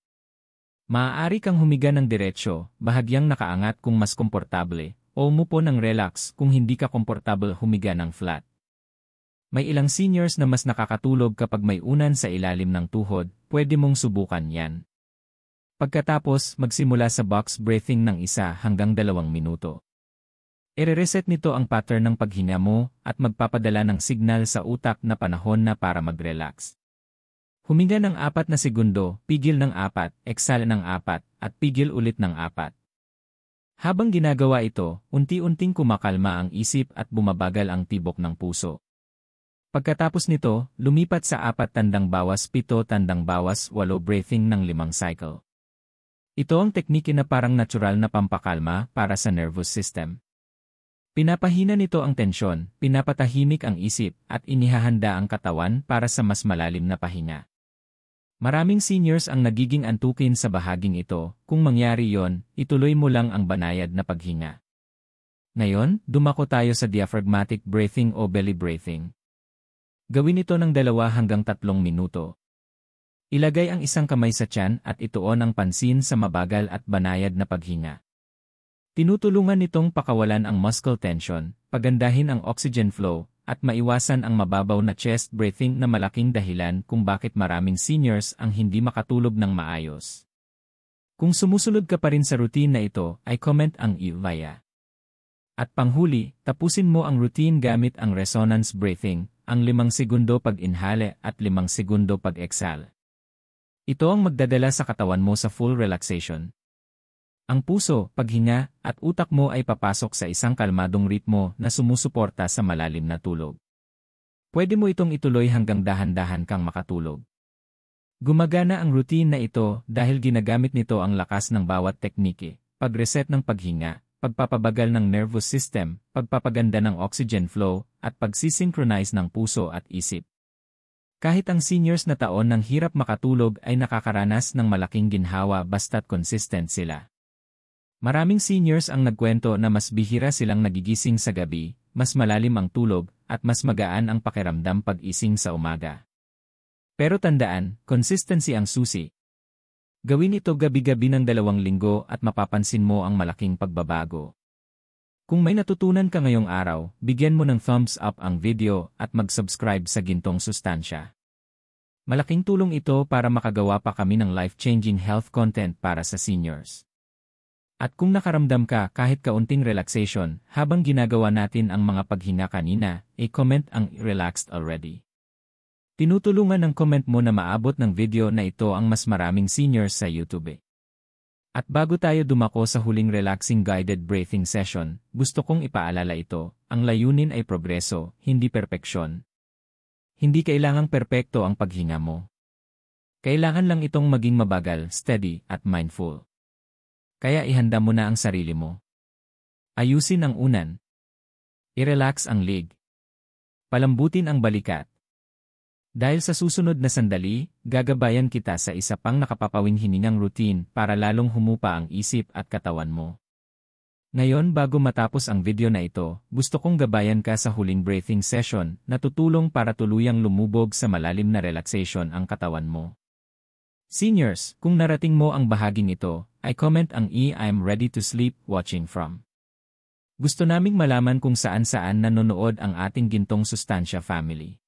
Maaari kang humiga ng diretsyo, bahagyang nakaangat kung mas komportable, o umupo ng relax kung hindi ka komportable humiga ng flat. May ilang seniors na mas nakakatulog kapag may unan sa ilalim ng tuhod, pwede mong subukan yan. Pagkatapos, magsimula sa box breathing ng 1 hanggang 2 minuto. Ire-reset nito ang pattern ng paghinga mo at magpapadala ng signal sa utak na panahon na para mag-relax. Huminga ng 4 na segundo, pigil ng 4, exhale ng 4, at pigil ulit ng 4. Habang ginagawa ito, unti-unting kumakalma ang isip at bumabagal ang tibok ng puso. Pagkatapos nito, lumipat sa 4-7 breathing ng 5 cycle. Ito ang teknike na parang natural na pampakalma para sa nervous system. Pinapahina nito ang tensyon, pinapatahimik ang isip, at inihahanda ang katawan para sa mas malalim na pahinga. Maraming seniors ang nagiging antukin sa bahaging ito, kung mangyari yon, ituloy mo lang ang banayad na paghinga. Ngayon, dumako tayo sa diaphragmatic breathing o belly breathing. Gawin ito ng 2 hanggang 3 minuto. Ilagay ang isang kamay sa tiyan at ituon ang pansin sa mabagal at banayad na paghinga. Tinutulungan nitong pakawalan ang muscle tension, pagandahin ang oxygen flow, at maiwasan ang mababaw na chest breathing na malaking dahilan kung bakit maraming seniors ang hindi makatulog ng maayos. Kung sumusunod ka pa rin sa routine na ito, ay comment ang i-via. At panghuli, tapusin mo ang routine gamit ang resonance breathing, ang 5 segundo pag-inhale at 5 segundo pag-exhale. Ito ang magdadala sa katawan mo sa full relaxation. Ang puso, paghinga, at utak mo ay papasok sa isang kalmadong ritmo na sumusuporta sa malalim na tulog. Pwede mo itong ituloy hanggang dahan-dahan kang makatulog. Gumagana ang routine na ito dahil ginagamit nito ang lakas ng bawat teknike, pag-reset ng paghinga, pagpapabagal ng nervous system, pagpapaganda ng oxygen flow, at pagsisynchronize ng puso at isip. Kahit ang seniors na taon ng hirap makatulog ay nakakaranas ng malaking ginhawa basta't consistent sila. Maraming seniors ang nagkwento na mas bihira silang nagigising sa gabi, mas malalim ang tulog, at mas magaan ang pakiramdam pag-ising sa umaga. Pero tandaan, consistency ang susi. Gawin ito gabi-gabi ng 2 linggo at mapapansin mo ang malaking pagbabago. Kung may natutunan ka ngayong araw, bigyan mo ng thumbs up ang video at mag-subscribe sa Gintong Sustansya. Malaking tulong ito para makagawa pa kami ng life-changing health content para sa seniors. At kung nakaramdam ka kahit kaunting relaxation habang ginagawa natin ang mga paghinga kanina, i-comment ang relaxed already. Tinutulungan ng comment mo na maabot ng video na ito ang mas maraming seniors sa YouTube. At bago tayo dumako sa huling relaxing guided breathing session, gusto kong ipaalala ito, ang layunin ay progreso, hindi perpeksyon. Hindi kailangang perpekto ang paghinga mo. Kailangan lang itong maging mabagal, steady, at mindful. Kaya ihanda mo na ang sarili mo. Ayusin ang unan. I-relax ang leg. Palambutin ang balikat. Dahil sa susunod na sandali, gagabayan kita sa isa pang nakapapawing hiningang routine para lalong humupa ang isip at katawan mo. Ngayon bago matapos ang video na ito, gusto kong gabayan ka sa huling breathing session na tutulong para tuluyang lumubog sa malalim na relaxation ang katawan mo. Seniors, kung narating mo ang bahaging ito, i-comment ang I'm ready to sleep watching from. Gusto naming malaman kung saan-saan nanonood ang ating Gintong Sustansya family.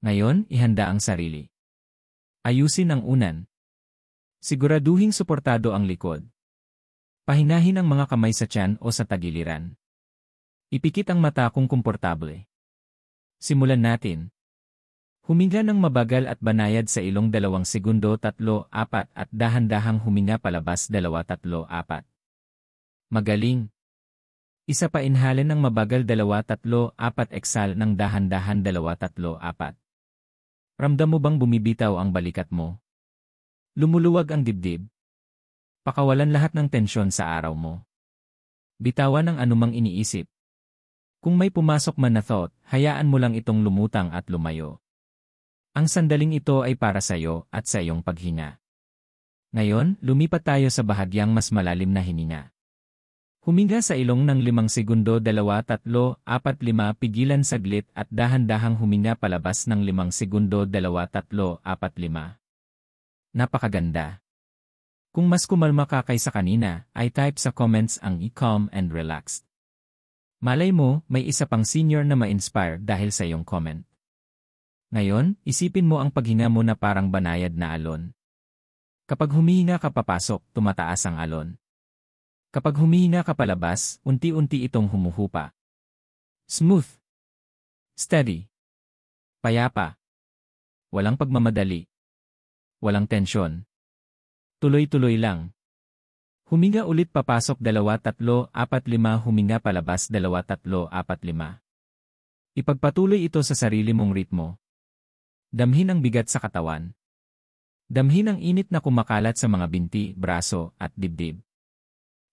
Ngayon, ihanda ang sarili. Ayusin ang unan. Siguraduhing suportado ang likod. Pahinahin ang mga kamay sa tiyan o sa tagiliran. Ipikit ang mata kung komportable. Simulan natin. Huminga ng mabagal at banayad sa ilong 2 segundo 3, 4 at dahan-dahang huminga palabas 2, 3, 4. Magaling. Isa pa inhalen ng mabagal 2, 3, 4 exhale ng dahan-dahan 2, 3, 4. Ramdam mo bang bumibitaw ang balikat mo? Lumuluwag ang dibdib? Pakawalan lahat ng tensyon sa araw mo. Bitawan ang anumang iniisip. Kung may pumasok man na thought, hayaan mo lang itong lumutang at lumayo. Ang sandaling ito ay para sa iyo at sa iyong paghinga. Ngayon, lumipat tayo sa bahagyang mas malalim na hininga. Huminga sa ilong ng 5 segundo 2, 3, 4, 5 pigilan saglit at dahan-dahang huminga palabas ng 5 segundo 2, 3, 4, 5. Napakaganda. Kung mas kumalma ka kaysa kanina, ay type sa comments ang calm and relaxed. Malay mo, may isa pang senior na ma-inspire dahil sa iyong comment. Ngayon, isipin mo ang paghinga mo na parang banayad na alon. Kapag humihinga ka papasok, tumataas ang alon. Kapag humihinga ka palabas, unti-unti itong humuhupa. Smooth. Steady. Payapa. Walang pagmamadali. Walang tensyon. Tuloy-tuloy lang. Huminga ulit papasok 2, 3, 4, 5 huminga palabas 2, 3, 4, 5. Ipagpatuloy ito sa sarili mong ritmo. Damhin ang bigat sa katawan. Damhin ang init na kumakalat sa mga binti, braso, at dibdib.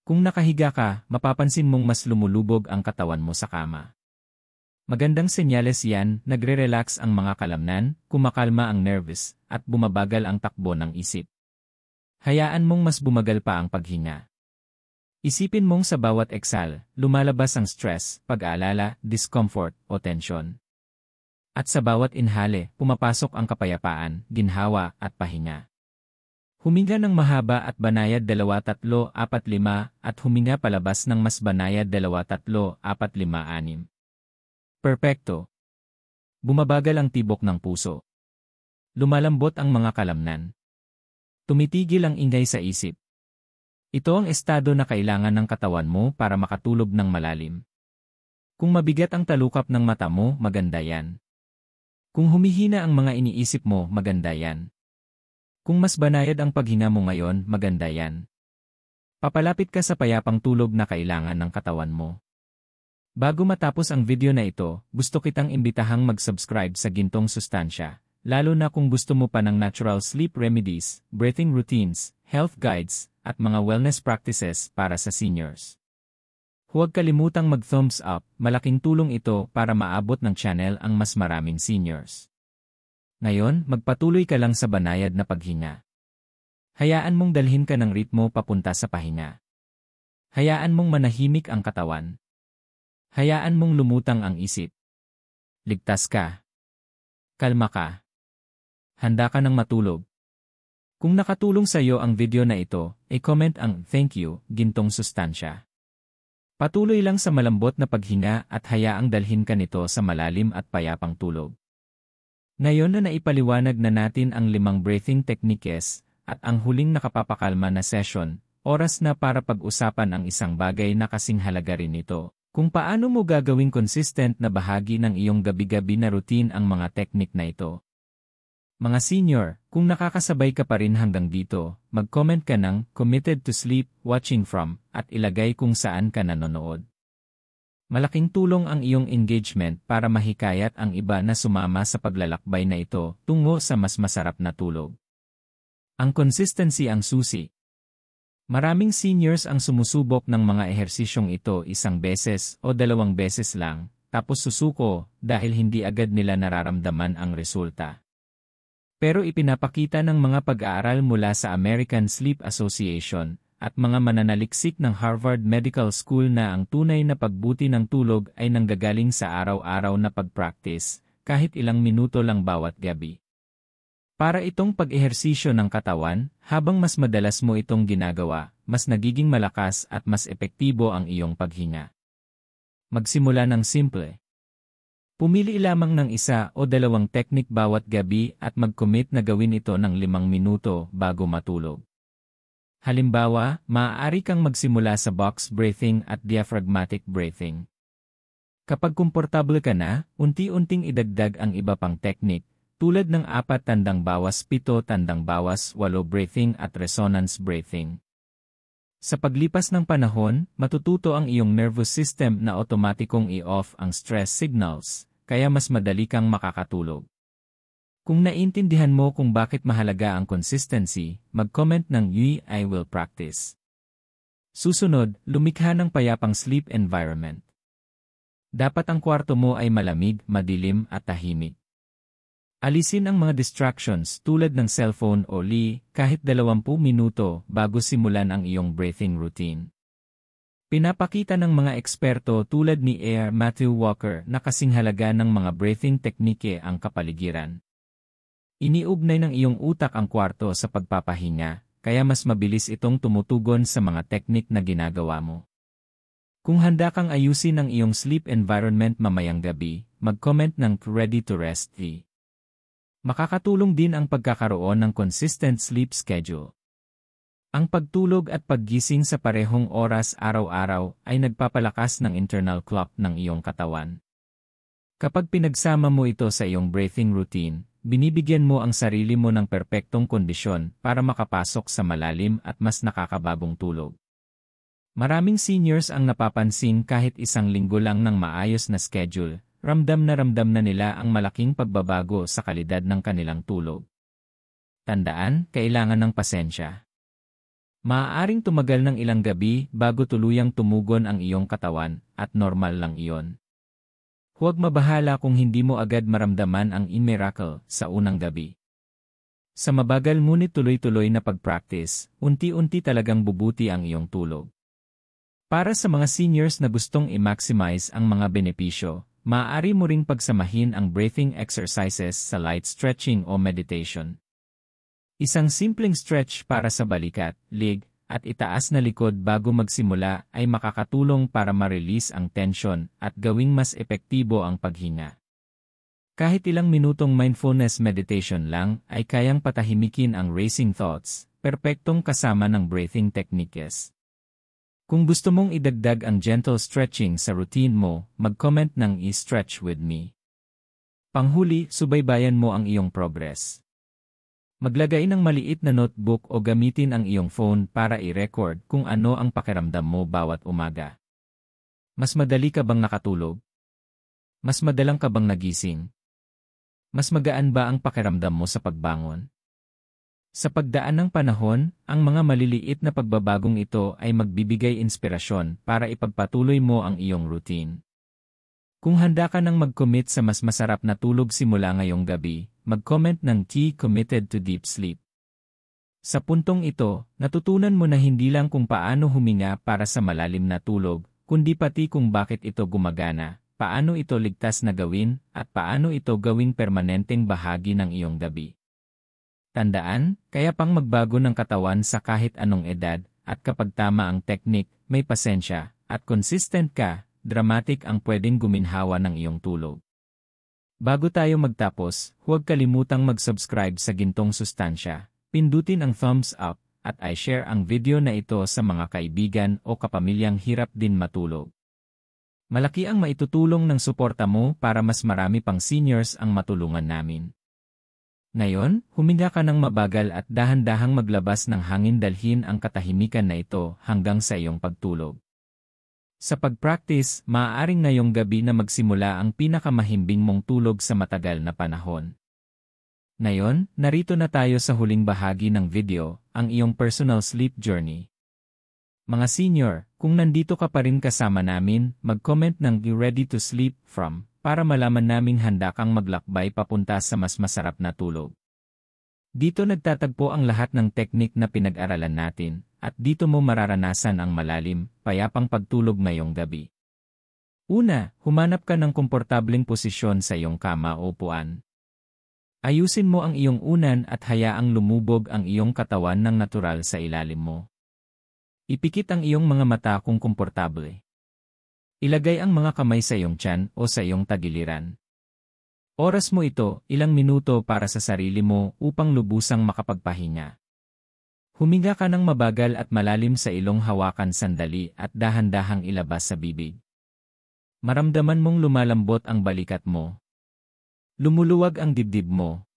Kung nakahiga ka, mapapansin mong mas lumulubog ang katawan mo sa kama. Magandang senyales yan, nagre-relax ang mga kalamnan, kumakalma ang nervous, at bumabagal ang takbo ng isip. Hayaan mong mas bumagal pa ang paghinga. Isipin mong sa bawat exhale, lumalabas ang stress, pag-aalala, discomfort, o tension. At sa bawat inhale, pumapasok ang kapayapaan, ginhawa, at pahinga. Huminga ng mahaba at banayad 2, 3, 4, 5 at huminga palabas ng mas banayad 2, 3, 4, 5, 6. Perpekto. Bumabagal ang tibok ng puso. Lumalambot ang mga kalamnan. Tumitigil ang ingay sa isip. Ito ang estado na kailangan ng katawan mo para makatulog ng malalim. Kung mabigat ang talukap ng mata mo, maganda yan. Kung humihina ang mga iniisip mo, maganda yan. Kung mas banayad ang paghinga mo ngayon, maganda yan. Papalapit ka sa payapang tulog na kailangan ng katawan mo. Bago matapos ang video na ito, gusto kitang imbitahang mag-subscribe sa Gintong Sustansya, lalo na kung gusto mo pa ng natural sleep remedies, breathing routines, health guides, at mga wellness practices para sa seniors. Huwag kalimutang mag-thumbs up, malaking tulong ito para maabot ng channel ang mas maraming seniors. Ngayon, magpatuloy ka lang sa banayad na paghinga. Hayaan mong dalhin ka ng ritmo papunta sa pahinga. Hayaan mong manahimik ang katawan. Hayaan mong lumutang ang isip. Ligtas ka. Kalma ka. Handa ka ng matulog. Kung nakatulong sa iyo ang video na ito, i-comment ang "Thank you" gintong sustansya. Patuloy lang sa malambot na paghinga at hayaang dalhin ka nito sa malalim at payapang tulog. Ngayon na naipaliwanag na natin ang 5 breathing techniques at ang huling nakapapakalma na session, oras na para pag-usapan ang isang bagay na kasing halaga rin ito. Kung paano mo gagawing consistent na bahagi ng iyong gabi-gabi na routine ang mga technique na ito. Mga senior, kung nakakasabay ka pa rin hanggang dito, mag-comment ka ng "committed to sleep, watching from" at ilagay kung saan ka nanonood. Malaking tulong ang iyong engagement para mahikayat ang iba na sumama sa paglalakbay na ito tungo sa mas masarap na tulog. Ang consistency ang susi. Maraming seniors ang sumusubok ng mga ehersisyong ito 1 beses o 2 beses lang, tapos susuko dahil hindi agad nila nararamdaman ang resulta. Pero ipinapakita ng mga pag-aaral mula sa American Sleep Association at mga mananaliksik ng Harvard Medical School na ang tunay na pagbuti ng tulog ay nanggagaling sa araw-araw na pag-practice, kahit ilang minuto lang bawat gabi. Para itong pag-ehersisyo ng katawan, habang mas madalas mo itong ginagawa, mas nagiging malakas at mas epektibo ang iyong paghinga. Magsimula ng simple. Pumili lamang ng 1 o 2 technique bawat gabi at mag-commit na gawin ito ng 5 minuto bago matulog. Halimbawa, maaari kang magsimula sa box breathing at diaphragmatic breathing. Kapag komportable ka na, unti-unting idagdag ang iba pang technique, tulad ng 4 tandang bawas 7 tandang bawas 8 breathing at resonance breathing. Sa paglipas ng panahon, matututo ang iyong nervous system na otomatikong i-off ang stress signals, kaya mas madali kang makakatulog. Kung naintindihan mo kung bakit mahalaga ang consistency, mag-comment ng "I will practice." Susunod, lumikha ng payapang sleep environment. Dapat ang kwarto mo ay malamig, madilim at tahimik. Alisin ang mga distractions tulad ng cellphone o kahit 20 minuto bago simulan ang iyong breathing routine. Pinapakita ng mga eksperto tulad ni Matthew Walker na kasing halaga ng mga breathing technique ang kapaligiran. Iniugnay ng iyong utak ang kwarto sa pagpapahinga, kaya mas mabilis itong tumutugon sa mga technique na ginagawa mo. Kung handa kang ayusin ang iyong sleep environment mamayang gabi, mag-comment ng "Ready to rest". Makakatulong din ang pagkakaroon ng consistent sleep schedule. Ang pagtulog at paggising sa parehong oras araw-araw ay nagpapalakas ng internal clock ng iyong katawan. Kapag pinagsama mo ito sa iyong breathing routine, binibigyan mo ang sarili mo ng perpektong kondisyon para makapasok sa malalim at mas nakakabagong tulog. Maraming seniors ang napapansin kahit 1 linggo lang ng maayos na schedule, ramdam na nila ang malaking pagbabago sa kalidad ng kanilang tulog. Tandaan, kailangan ng pasensya. Maaaring tumagal ng ilang gabi bago tuluyang tumugon ang iyong katawan, at normal lang iyon. Huwag mabahala kung hindi mo agad maramdaman ang miracle sa unang gabi. Sa mabagal ngunit tuloy-tuloy na pag-practice, unti-unti talagang bubuti ang iyong tulog. Para sa mga seniors na gustong i-maximize ang mga benepisyo, maaari mo ring pagsamahin ang breathing exercises sa light stretching o meditation. Isang simpleng stretch para sa balikat, leg, at itaas na likod bago magsimula ay makakatulong para ma-release ang tension at gawing mas epektibo ang paghinga. Kahit ilang minutong mindfulness meditation lang ay kayang patahimikin ang racing thoughts, perpektong kasama ng breathing techniques. Kung gusto mong idagdag ang gentle stretching sa routine mo, mag-comment ng "stretch with me". Panghuli, subaybayan mo ang iyong progress. Maglagay ng maliit na notebook o gamitin ang iyong phone para i-record kung ano ang pakiramdam mo bawat umaga. Mas madali ka bang nakatulog? Mas madalang ka bang nagising? Mas magaan ba ang pakiramdam mo sa pagbangon? Sa pagdaan ng panahon, ang mga maliliit na pagbabagong ito ay magbibigay inspirasyon para ipagpatuloy mo ang iyong routine. Kung handa ka nang mag-commit sa mas masarap na tulog simula ngayong gabi, mag-comment ng "committed to deep sleep". Sa puntong ito, natutunan mo na hindi lang kung paano huminga para sa malalim na tulog, kundi pati kung bakit ito gumagana, paano ito ligtas na gawin, at paano ito gawing permanenteng bahagi ng iyong gabi. Tandaan, kaya pang magbago ng katawan sa kahit anong edad, at kapag tama ang teknik, may pasensya, at consistent ka, dramatic ang pwedeng guminhawa ng iyong tulog. Bago tayo magtapos, huwag kalimutang mag-subscribe sa Gintong Sustansya, pindutin ang thumbs up, at i-share ang video na ito sa mga kaibigan o kapamilyang hirap din matulog. Malaki ang maitutulong ng suporta mo para mas marami pang seniors ang matulungan namin. Ngayon, huminga ka ng mabagal at dahan-dahang maglabas ng hangin, dalhin ang katahimikan na ito hanggang sa iyong pagtulog. Sa pag-practice, maaaring ngayong gabi na magsimula ang pinakamahimbing mong tulog sa matagal na panahon. Ngayon, narito na tayo sa huling bahagi ng video, ang iyong personal sleep journey. Mga senior, kung nandito ka pa rin kasama namin, mag-comment ng "You ready to sleep from" para malaman naming handa kang maglakbay papunta sa mas masarap na tulog. Dito nagtatagpo ang lahat ng teknik na pinag-aralan natin, at dito mo mararanasan ang malalim, payapang pagtulog ngayong gabi. Una, humanap ka ng komportableng posisyon sa iyong kama o upuan. Ayusin mo ang iyong unan at hayaang lumubog ang iyong katawan ng natural sa ilalim mo. Ipikit ang iyong mga mata kung komportable. Ilagay ang mga kamay sa iyong tiyan o sa iyong tagiliran. Oras mo ito, ilang minuto para sa sarili mo upang lubusang makapagpahinga. Huminga ka ng mabagal at malalim sa ilong, hawakan sandali at dahan-dahang ilabas sa bibig. Maramdaman mong lumalambot ang balikat mo. Lumuluwag ang dibdib mo.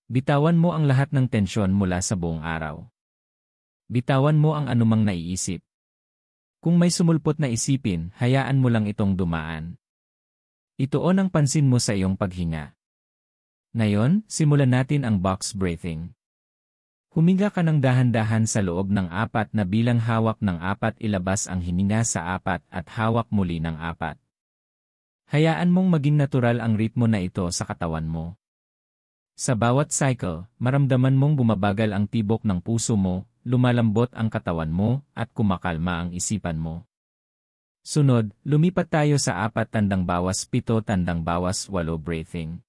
Bitawan mo ang lahat ng tensyon mula sa buong araw. Bitawan mo ang anumang naiisip. Kung may sumulpot na isipin, hayaan mo lang itong dumaan. Ituon ang pansin mo sa iyong paghinga. Ngayon, simulan natin ang box breathing. Huminga ka ng dahan-dahan sa loob ng 4 na bilang, hawak ng 4, ilabas ang hininga sa 4 at hawak muli ng 4. Hayaan mong maging natural ang ritmo na ito sa katawan mo. Sa bawat cycle, maramdaman mong bumabagal ang tibok ng puso mo, lumalambot ang katawan mo, at kumakalma ang isipan mo. Sunod, lumipat tayo sa 4 tandang bawas 7 tandang bawas 8 breathing.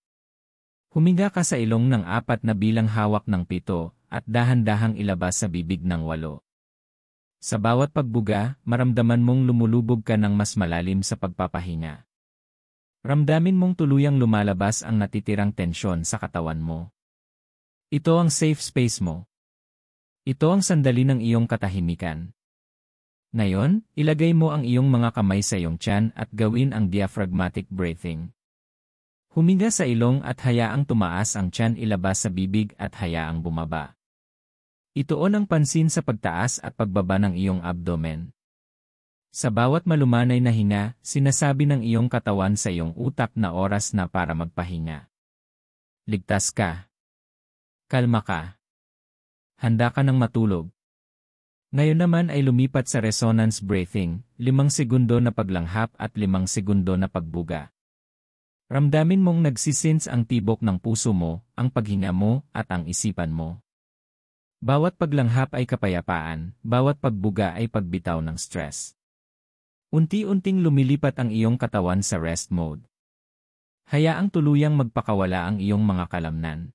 Huminga ka sa ilong ng 4 na bilang, hawak ng 7, at dahan-dahang ilabas sa bibig ng 8. Sa bawat pagbuga, maramdaman mong lumulubog ka ng mas malalim sa pagpapahinga. Ramdamin mong tuluyang lumalabas ang natitirang tensyon sa katawan mo. Ito ang safe space mo. Ito ang sandali ng iyong katahimikan. Ngayon, ilagay mo ang iyong mga kamay sa iyong tiyan at gawin ang diaphragmatic breathing. Huminga sa ilong at hayaang tumaas ang tiyan, ilabas sa bibig at hayaang bumaba. Ituon ang pansin sa pagtaas at pagbaba ng iyong abdomen. Sa bawat malumanay na hinga, sinasabi ng iyong katawan sa iyong utak na oras na para magpahinga. Ligtas ka. Kalma ka. Handa ka ng matulog. Ngayon naman ay lumipat sa resonance breathing, 5 segundo na paglanghap at 5 segundo na pagbuga. Ramdamin mong nagsisense ang tibok ng puso mo, ang paghinga mo, at ang isipan mo. Bawat paglanghap ay kapayapaan, bawat pagbuga ay pagbitaw ng stress. Unti-unting lumilipat ang iyong katawan sa rest mode. Hayaang tuluyang magpakawala ang iyong mga kalamnan.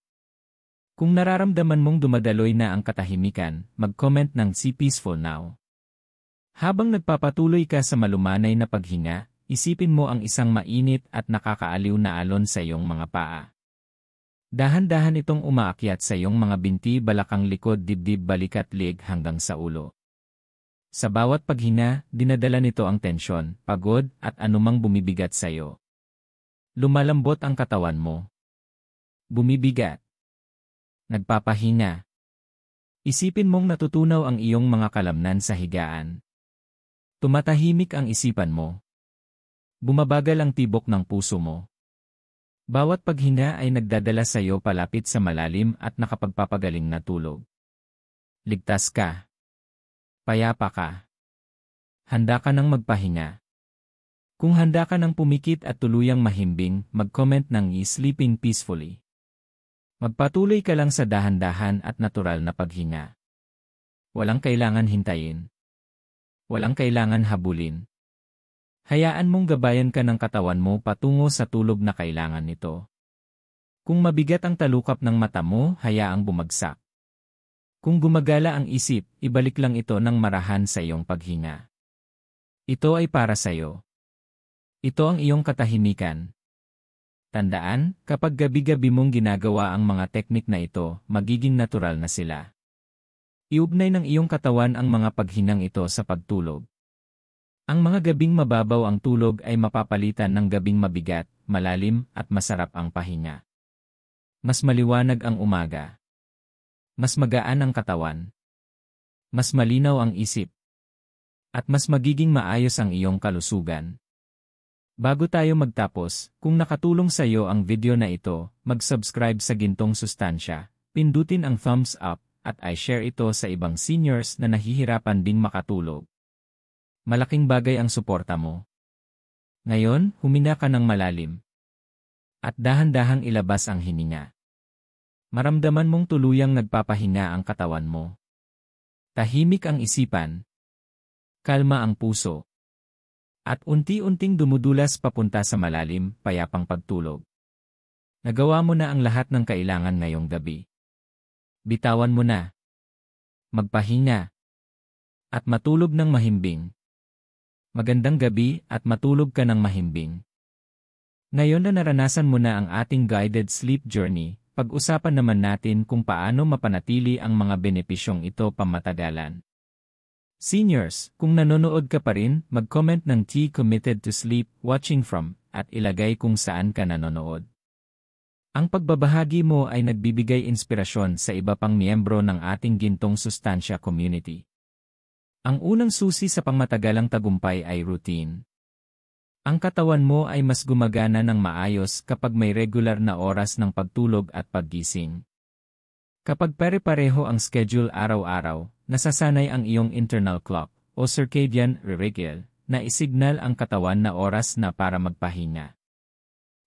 Kung nararamdaman mong dumadaloy na ang katahimikan, mag-comment ng "See peaceful now." Habang nagpapatuloy ka sa malumanay na paghinga, isipin mo ang isang mainit at nakakaaliw na alon sa iyong mga paa. Dahan-dahan itong umaakyat sa iyong mga binti, balakang, likod, dibdib, balikat, leeg hanggang sa ulo. Sa bawat paghinga, dinadala nito ang tensyon, pagod, at anumang bumibigat sa iyo. Lumalambot ang katawan mo. Bumibigat. Nagpapahinga. Isipin mong natutunaw ang iyong mga kalamnan sa higaan. Tumatahimik ang isipan mo. Bumabagal ang tibok ng puso mo. Bawat paghinga ay nagdadala sa iyo palapit sa malalim at nakapagpapagaling na tulog. Ligtas ka. Payapa ka. Handa ka ng magpahinga. Kung handa ka ng pumikit at tuluyang mahimbing, mag-comment ng "Sleeping peacefully." Magpatuloy ka lang sa dahan-dahan at natural na paghinga. Walang kailangan hintayin. Walang kailangan habulin. Hayaan mong gabayan ka ng katawan mo patungo sa tulog na kailangan nito. Kung mabigat ang talukap ng mata mo, hayaang bumagsak. Kung gumagala ang isip, ibalik lang ito ng marahan sa iyong paghinga. Ito ay para sa iyo. Ito ang iyong katahimikan. Tandaan, kapag gabi-gabi mong ginagawa ang mga teknik na ito, magiging natural na sila. Iugnay ng iyong katawan ang mga paghinang ito sa pagtulog. Ang mga gabing mababaw ang tulog ay mapapalitan ng gabing mabigat, malalim, at masarap ang pahinga. Mas maliwanag ang umaga. Mas magaan ang katawan. Mas malinaw ang isip. At mas magiging maayos ang iyong kalusugan. Bago tayo magtapos, kung nakatulong sa iyo ang video na ito, mag-subscribe sa Gintong Sustansya, pindutin ang thumbs up, at i-share ito sa ibang seniors na nahihirapan ding makatulog. Malaking bagay ang suporta mo. Ngayon, humina ka ng malalim. At dahan-dahang ilabas ang hininga. Maramdaman mong tuluyang nagpapahinga ang katawan mo. Tahimik ang isipan. Kalma ang puso. At unti-unting dumudulas papunta sa malalim, payapang pagtulog. Nagawa mo na ang lahat ng kailangan ngayong gabi. Bitawan mo na. Magpahinga. At matulog ng mahimbing. Magandang gabi at matulog ka ng mahimbing. Ngayon na naranasan mo na ang ating guided sleep journey, pag-usapan naman natin kung paano mapanatili ang mga benepisyong ito pamatagalan. Seniors, kung nanonood ka pa rin, mag-comment ng T committed to sleep, watching from, at ilagay kung saan ka nanonood. Ang pagbabahagi mo ay nagbibigay inspirasyon sa iba pang miyembro ng ating Gintong Sustansya community. Ang unang susi sa pangmatagalang tagumpay ay routine. Ang katawan mo ay mas gumagana ng maayos kapag may regular na oras ng pagtulog at paggising. Kapag pare-pareho ang schedule araw-araw, nasasanay ang iyong internal clock o circadian rhythm na isignal ang katawan na oras na para magpahinga.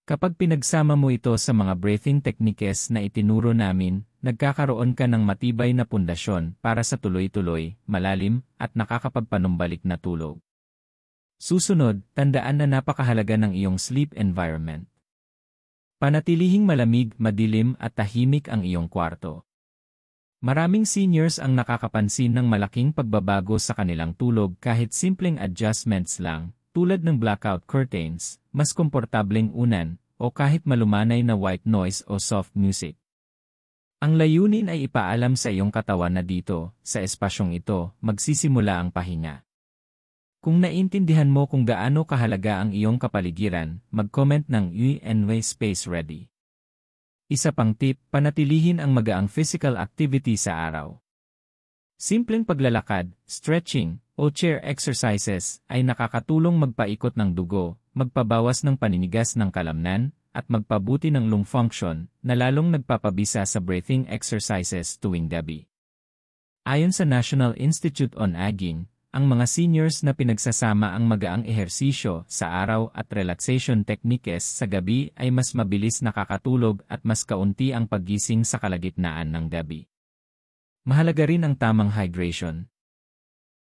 Kapag pinagsama mo ito sa mga breathing techniques na itinuro namin, nagkakaroon ka ng matibay na pundasyon para sa tuloy-tuloy, malalim, at nakakapagpanumbalik na tulog. Susunod, tandaan na napakahalaga ng iyong sleep environment. Panatilihing malamig, madilim at tahimik ang iyong kwarto. Maraming seniors ang nakakapansin ng malaking pagbabago sa kanilang tulog kahit simpleng adjustments lang, tulad ng blackout curtains, mas komportableng unan, o kahit malumanay na white noise o soft music. Ang layunin ay ipaalam sa iyong katawan na dito, sa espasyong ito, magsisimula ang pahinga. Kung naintindihan mo kung gaano kahalaga ang iyong kapaligiran, mag-comment ng UNW Space Ready. Isa pang tip, panatilihin ang magaang physical activity sa araw. Simpleng paglalakad, stretching, o chair exercises ay nakakatulong magpaikot ng dugo, magpabawas ng paninigas ng kalamnan, at magpabuti ng lung function na lalong nagpapabisa sa breathing exercises tuwing gabi. Ayon sa National Institute on Aging, ang mga seniors na pinagsasama ang magaang ehersisyo sa araw at relaxation techniques sa gabi ay mas mabilis nakakatulog at mas kaunti ang paggising sa kalagitnaan ng gabi. Mahalaga rin ang tamang hydration.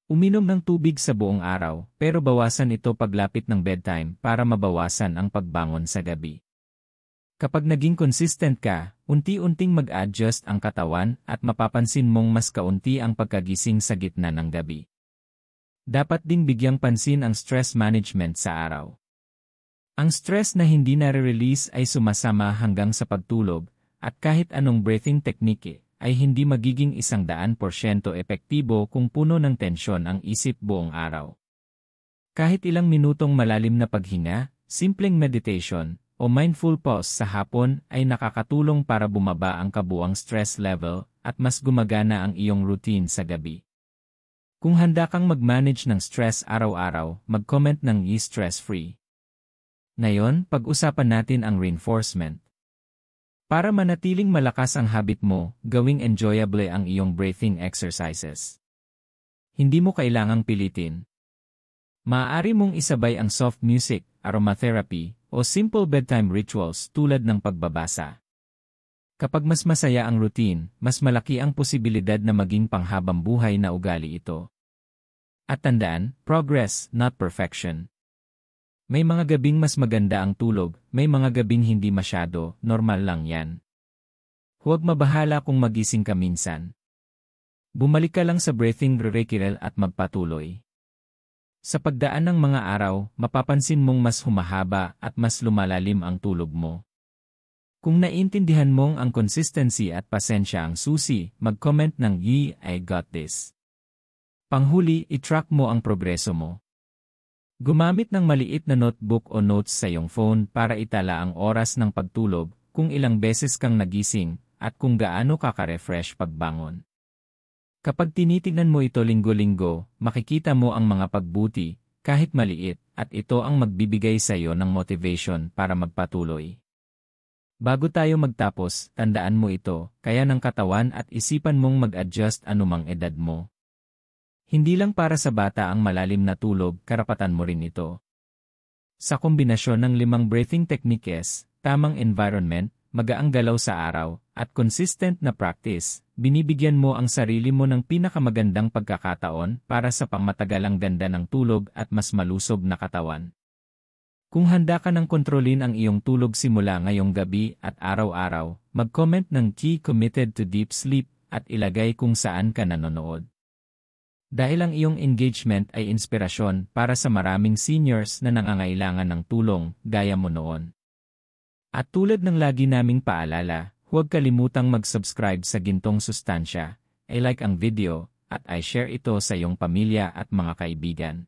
Uminom ng tubig sa buong araw, pero bawasan ito paglapit ng bedtime para mabawasan ang pagbangon sa gabi. Kapag naging consistent ka, unti-unting mag-adjust ang katawan at mapapansin mong mas kaunti ang pagkagising sa gitna ng gabi. Dapat ding bigyang pansin ang stress management sa araw. Ang stress na hindi nare-release ay sumasama hanggang sa pagtulog, at kahit anong breathing technique ay hindi magiging 100% epektibo kung puno ng tensyon ang isip buong araw. Kahit ilang minutong malalim na paghinga, simpleng meditation, o mindful pause sa hapon ay nakakatulong para bumaba ang kabuuang stress level at mas gumagana ang iyong routine sa gabi. Kung handa kang mag-manage ng stress araw-araw, mag-comment ng stress-free. Ngayon, pag-usapan natin ang reinforcement. Para manatiling malakas ang habit mo, gawing enjoyable ang iyong breathing exercises. Hindi mo kailangang pilitin. Maaari mong isabay ang soft music, aromatherapy, o simple bedtime rituals tulad ng pagbabasa. Kapag mas masaya ang routine, mas malaki ang posibilidad na maging panghabang buhay na ugali ito. At tandaan, progress, not perfection. May mga gabing mas maganda ang tulog, may mga gabing hindi masyado, normal lang yan. Huwag mabahala kung magising ka minsan. Bumalik ka lang sa breathing ritual at magpatuloy. Sa pagdaan ng mga araw, mapapansin mong mas humahaba at mas lumalalim ang tulog mo. Kung naiintindihan mong ang consistency at pasensya ang susi, mag-comment ng I got this. Panghuli, i-track mo ang progreso mo. Gumamit ng maliit na notebook o notes sa iyong phone para itala ang oras ng pagtulog, kung ilang beses kang nagising, at kung gaano ka ka-refresh pagbangon. Kapag tinitignan mo ito linggo-linggo, makikita mo ang mga pagbuti, kahit maliit, at ito ang magbibigay sa iyo ng motivation para magpatuloy. Bago tayo magtapos, tandaan mo ito, kaya ng katawan at isipan mong mag-adjust anumang edad mo. Hindi lang para sa bata ang malalim na tulog, karapatan mo rin ito. Sa kombinasyon ng 5 breathing techniques, tamang environment, magaang galaw sa araw, at consistent na practice, binibigyan mo ang sarili mo ng pinakamagandang pagkakataon para sa pangmatagalang ganda ng tulog at mas malusog na katawan. Kung handa ka ng kontrolin ang iyong tulog simula ngayong gabi at araw-araw, mag-comment ng key committed to deep sleep at ilagay kung saan ka nanonood. Dahil ang iyong engagement ay inspirasyon para sa maraming seniors na nangangailangan ng tulong, gaya mo noon. At tulad ng lagi naming paalala, huwag kalimutang mag-subscribe sa Gintong Sustansya, i-like ang video, at i-share ito sa iyong pamilya at mga kaibigan.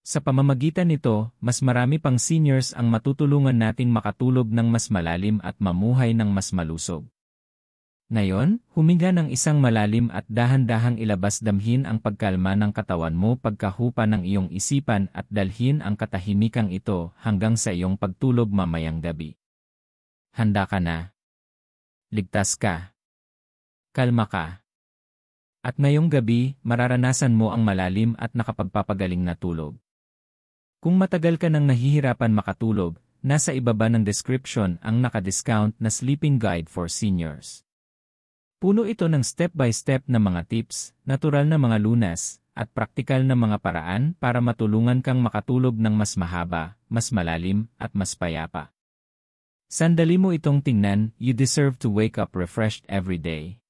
Sa pamamagitan nito, mas marami pang seniors ang matutulungan nating makatulog ng mas malalim at mamuhay ng mas malusog. Ngayon, huminga ng isang malalim at dahan-dahang ilabas damhin ang pagkalma ng katawan mo pagkahupa ng iyong isipan at dalhin ang katahimikang ito hanggang sa iyong pagtulog mamayang gabi. Handa ka na. Ligtas ka. Kalma ka. At ngayong gabi, mararanasan mo ang malalim at nakapagpapagaling na tulog. Kung matagal ka nang nahihirapan makatulog, nasa ibaba ng description ang naka-discount na sleeping guide for seniors. Puno ito ng step-by-step na mga tips, natural na mga lunas, at praktikal na mga paraan para matulungan kang makatulog ng mas mahaba, mas malalim, at mas payapa. Sandali mo itong tingnan, you deserve to wake up refreshed every day.